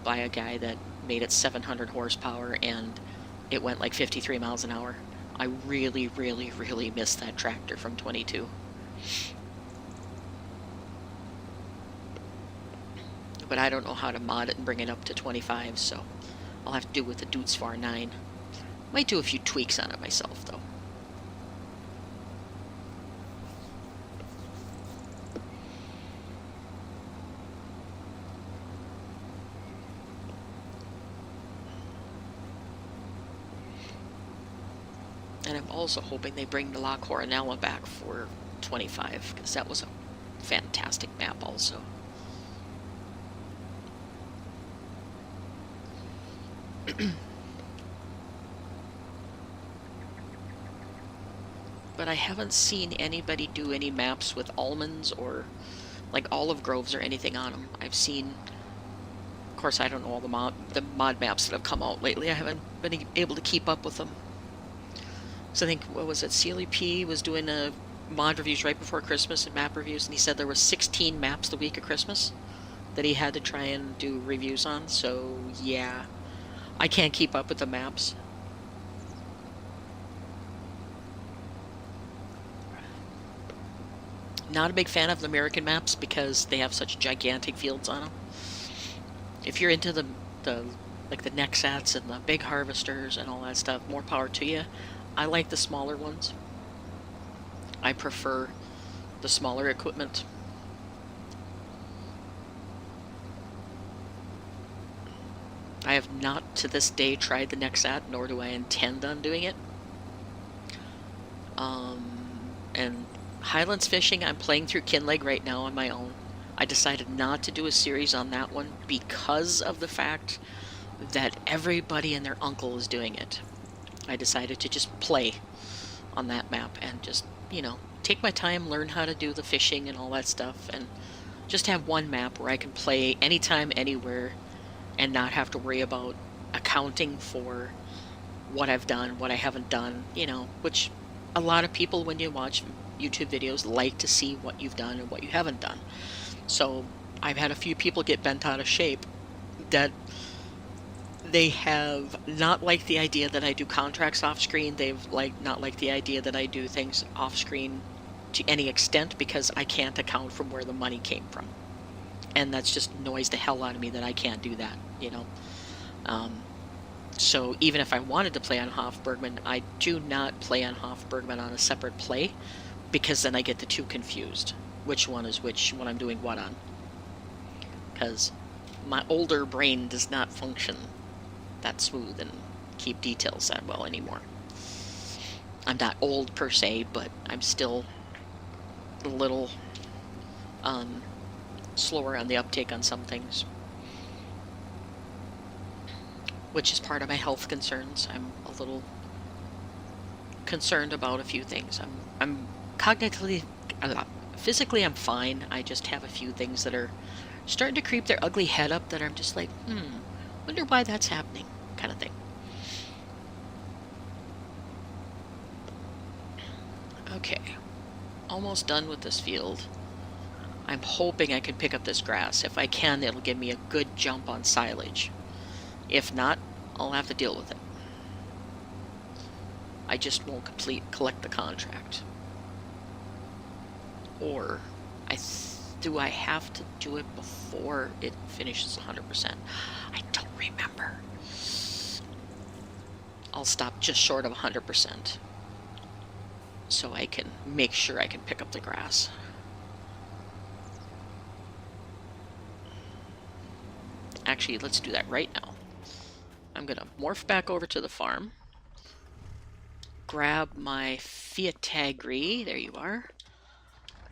by a guy that made it 700 horsepower and it went like 53 miles an hour. I really, really, really miss that tractor from 22. But I don't know how to mod it and bring it up to 25, so I'll have to do with the Dutzfar 9. Might do a few tweaks on it myself, though. And I'm also hoping they bring the La Coronella back for 25, because that was a fantastic map also. But I haven't seen anybody do any maps with almonds or like olive groves or anything on them. I've seen, of course, I don't know all the mod maps that have come out lately. I haven't been able to keep up with them. So I think, what was it, Sealy P was doing a mod reviews right before Christmas and map reviews, and he said there was 16 maps the week of Christmas that he had to try and do reviews on. So yeah, I can't keep up with the maps. Not a big fan of the American maps because they have such gigantic fields on them. If you're into the like the Nexats and the big harvesters and all that stuff, more power to you. I like the smaller ones. I prefer the smaller equipment. I have not to this day tried the Nexat, nor do I intend on doing it. And Highlands fishing, I'm playing through Kinleg right now on my own. I decided not to do a series on that one because of the fact that everybody and their uncle is doing it. I decided to just play on that map and just, take my time, learn how to do the fishing and all that stuff, and just have one map where I can play anytime, anywhere, and not have to worry about accounting for what I've done, what I haven't done, which a lot of people, when you watch YouTube videos, like to see what you've done and what you haven't done. So I've had a few people get bent out of shape that they have not liked the idea that I do contracts off screen. They've not liked the idea that I do things off screen to any extent because I can't account from where the money came from. And that's just annoys the hell out of me that I can't do that, So even if I wanted to play on Hof Bergmann, I do not play on Hof Bergmann on a separate play because then I get the two confused. Which one is which when I'm doing what on. Because my older brain does not function that smooth and keep details that well anymore. I'm not old per se, but I'm still a little slower on the uptake on some things, which is part of my health concerns. I'm a little concerned about a few things. I'm cognitively, physically I'm fine. I just have a few things that are starting to creep their ugly head up that I'm just like, wonder why that's happening, kind of thing. Okay, almost done with this field. I'm hoping I can pick up this grass. If I can, it'll give me a good jump on silage. If not, I'll have to deal with it. I just won't collect the contract. Or, do I have to do it before it finishes 100%? I don't remember. I'll stop just short of 100%. So I can make sure I can pick up the grass. Actually, let's do that right now. I'm going to morph back over to the farm. Grab my Fiat Agri, there you are,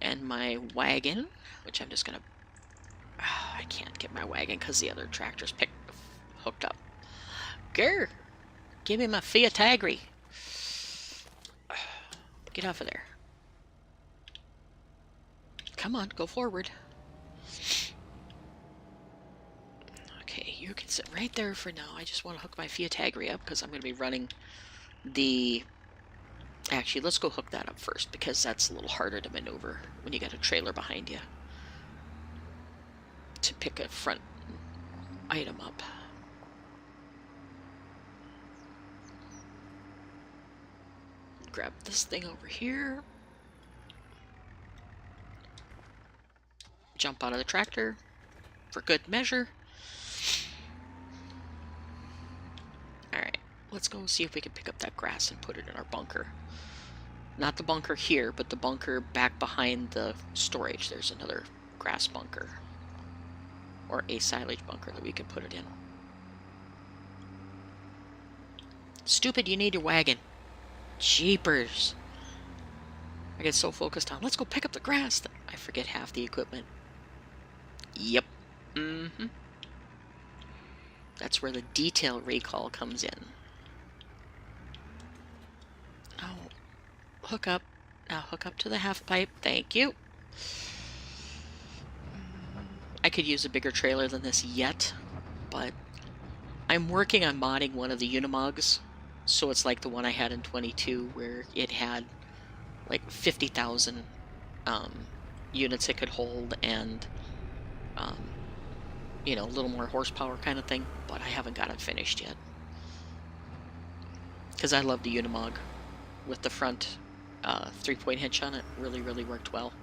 and my wagon, which I'm just going to... I can't get my wagon because the other tractor's hooked up. Grr! Give me my Fiat Agri. Get off of there. Come on, go forward. Okay, you can sit right there for now. I just want to hook my Fiat Agri up because I'm going to be running the... Actually, let's go hook that up first because that's a little harder to maneuver when you got a trailer behind you to pick a front item up. Grab this thing over here. Jump out of the tractor for good measure. Alright, let's go see if we can pick up that grass and put it in our bunker. Not the bunker here, but the bunker back behind the storage. There's another grass bunker. Or a silage bunker that we can put it in. Stupid, you need your wagon. Jeepers. I get so focused on, let's go pick up the grass, that I forget half the equipment. Yep. That's where the detail recall comes in. Oh, hook up. Now hook up to the half pipe. Thank you. I could use a bigger trailer than this yet, but I'm working on modding one of the Unimogs, so it's like the one I had in 22, where it had like 50,000 units it could hold, and you know, a little more horsepower kind of thing, but I haven't got it finished yet. Because I love the Unimog with the front 3-point hitch on it. Really, really worked well.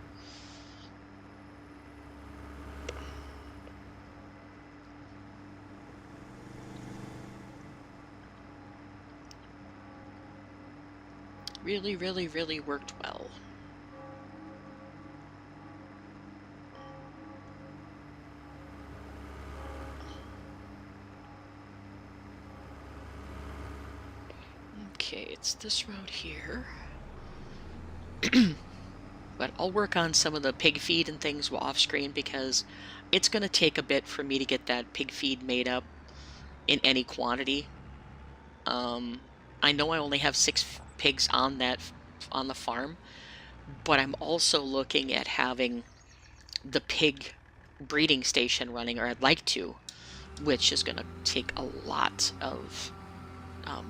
Really, really, really worked well. Okay, it's this road here. But I'll work on some of the pig feed and things off screen, because it's going to take a bit for me to get that pig feed made up in any quantity. I know I only have 6 pigs on the farm, but I'm also looking at having the pig breeding station running, or I'd like to, which is going to take a lot of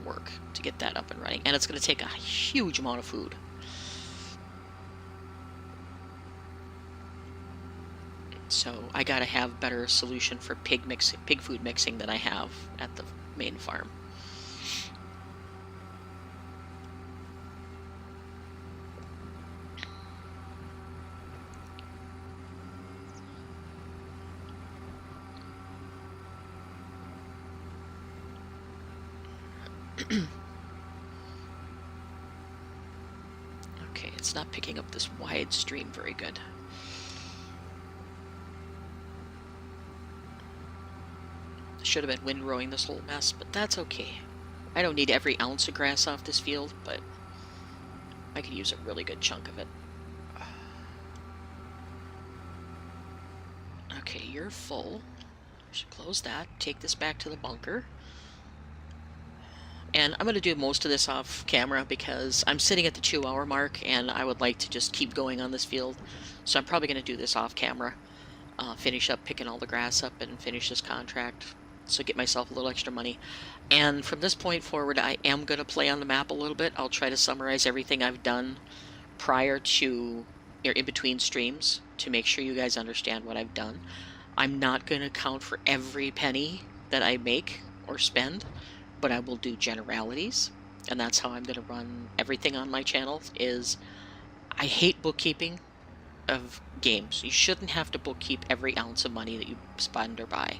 work to get that up and running, and it's going to take a huge amount of food. So I gotta have better solution for pig food mixing than I have at the main farm. Okay, it's not picking up this wide stream very good. Should have been windrowing this whole mess, but that's okay. I don't need every ounce of grass off this field, but I could use a really good chunk of it. Okay, you're full. Should close that. Take this back to the bunker. And I'm going to do most of this off camera because I'm sitting at the 2-hour mark and I would like to just keep going on this field. So I'm probably going to do this off camera. Finish up picking all the grass up and finish this contract. So get myself a little extra money. And from this point forward, I am going to play on the map a little bit. I'll try to summarize everything I've done prior to, or in between streams, to make sure you guys understand what I've done. I'm not going to count for every penny that I make or spend, but I will do generalities. And that's how I'm going to run everything on my channel. I hate bookkeeping of games. You shouldn't have to bookkeep every ounce of money that you spend or buy.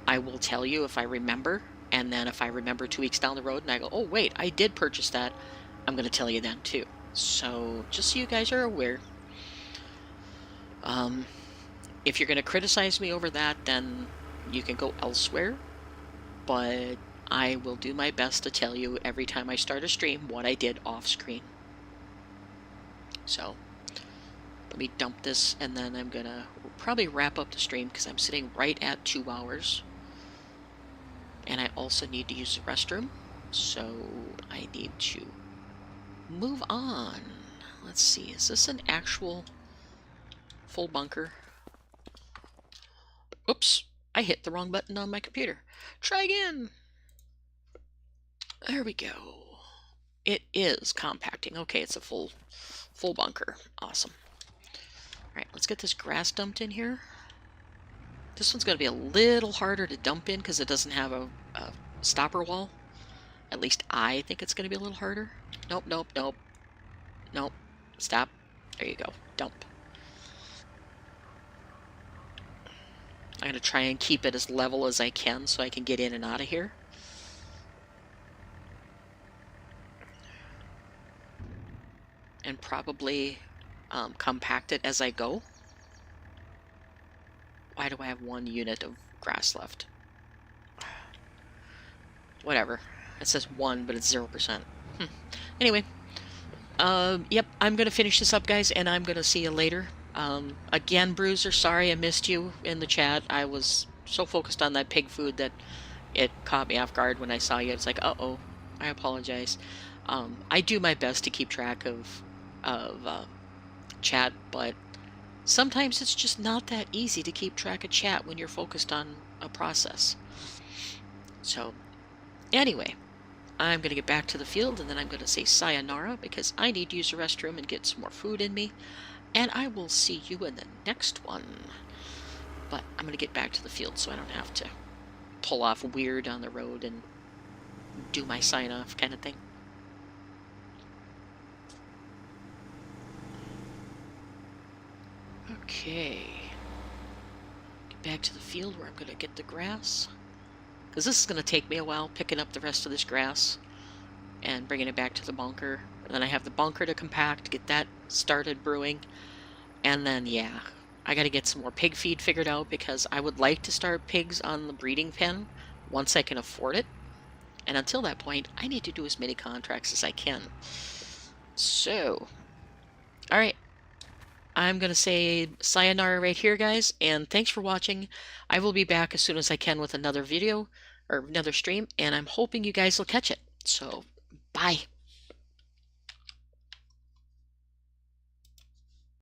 I will tell you if I remember, and then if I remember 2 weeks down the road and I go, oh wait, I did purchase that, I'm going to tell you then too. So just so you guys are aware. If you're going to criticize me over that, then you can go elsewhere, but I will do my best to tell you every time I start a stream what I did off screen. So let me dump this, and then I'm going to probably wrap up the stream because I'm sitting right at 2 hours. And I also need to use the restroom, so I need to move on. Let's see, is this an actual full bunker? Oops, I hit the wrong button on my computer. Try again. There we go. It is compacting. Okay, it's a full bunker. Awesome. Alright, let's get this grass dumped in here. This one's going to be a little harder to dump in because it doesn't have a stopper wall. At least I think it's going to be a little harder. Nope, nope, nope. Nope. Stop. There you go. Dump. I'm going to try and keep it as level as I can so I can get in and out of here. And probably compact it as I go. Why do I have 1 unit of grass left? Whatever. It says 1, but it's 0%. Anyway. Yep, I'm going to finish this up, guys, and I'm going to see you later. Again, Bruiser, sorry I missed you in the chat. I was so focused on that pig food that it caught me off guard when I saw you. It's like, uh-oh, I apologize. I do my best to keep track of chat, but sometimes it's just not that easy to keep track of chat when you're focused on a process. So anyway, I'm going to get back to the field, and then I'm going to say sayonara because I need to use the restroom and get some more food in me. And I will see you in the next one. But I'm going to get back to the field so I don't have to pull off weird on the road and do my sign-off kind of thing. Okay. Get back to the field where I'm going to get the grass. Because this is going to take me a while picking up the rest of this grass and bringing it back to the bunker. And then I have the bunker to compact, get that started brewing. And then, yeah, I got to get some more pig feed figured out because I would like to start pigs on the breeding pen once I can afford it. And until that point, I need to do as many contracts as I can. So, all right. I'm going to say sayonara right here, guys, and thanks for watching. I will be back as soon as I can with another video or another stream, and I'm hoping you guys will catch it. So, bye.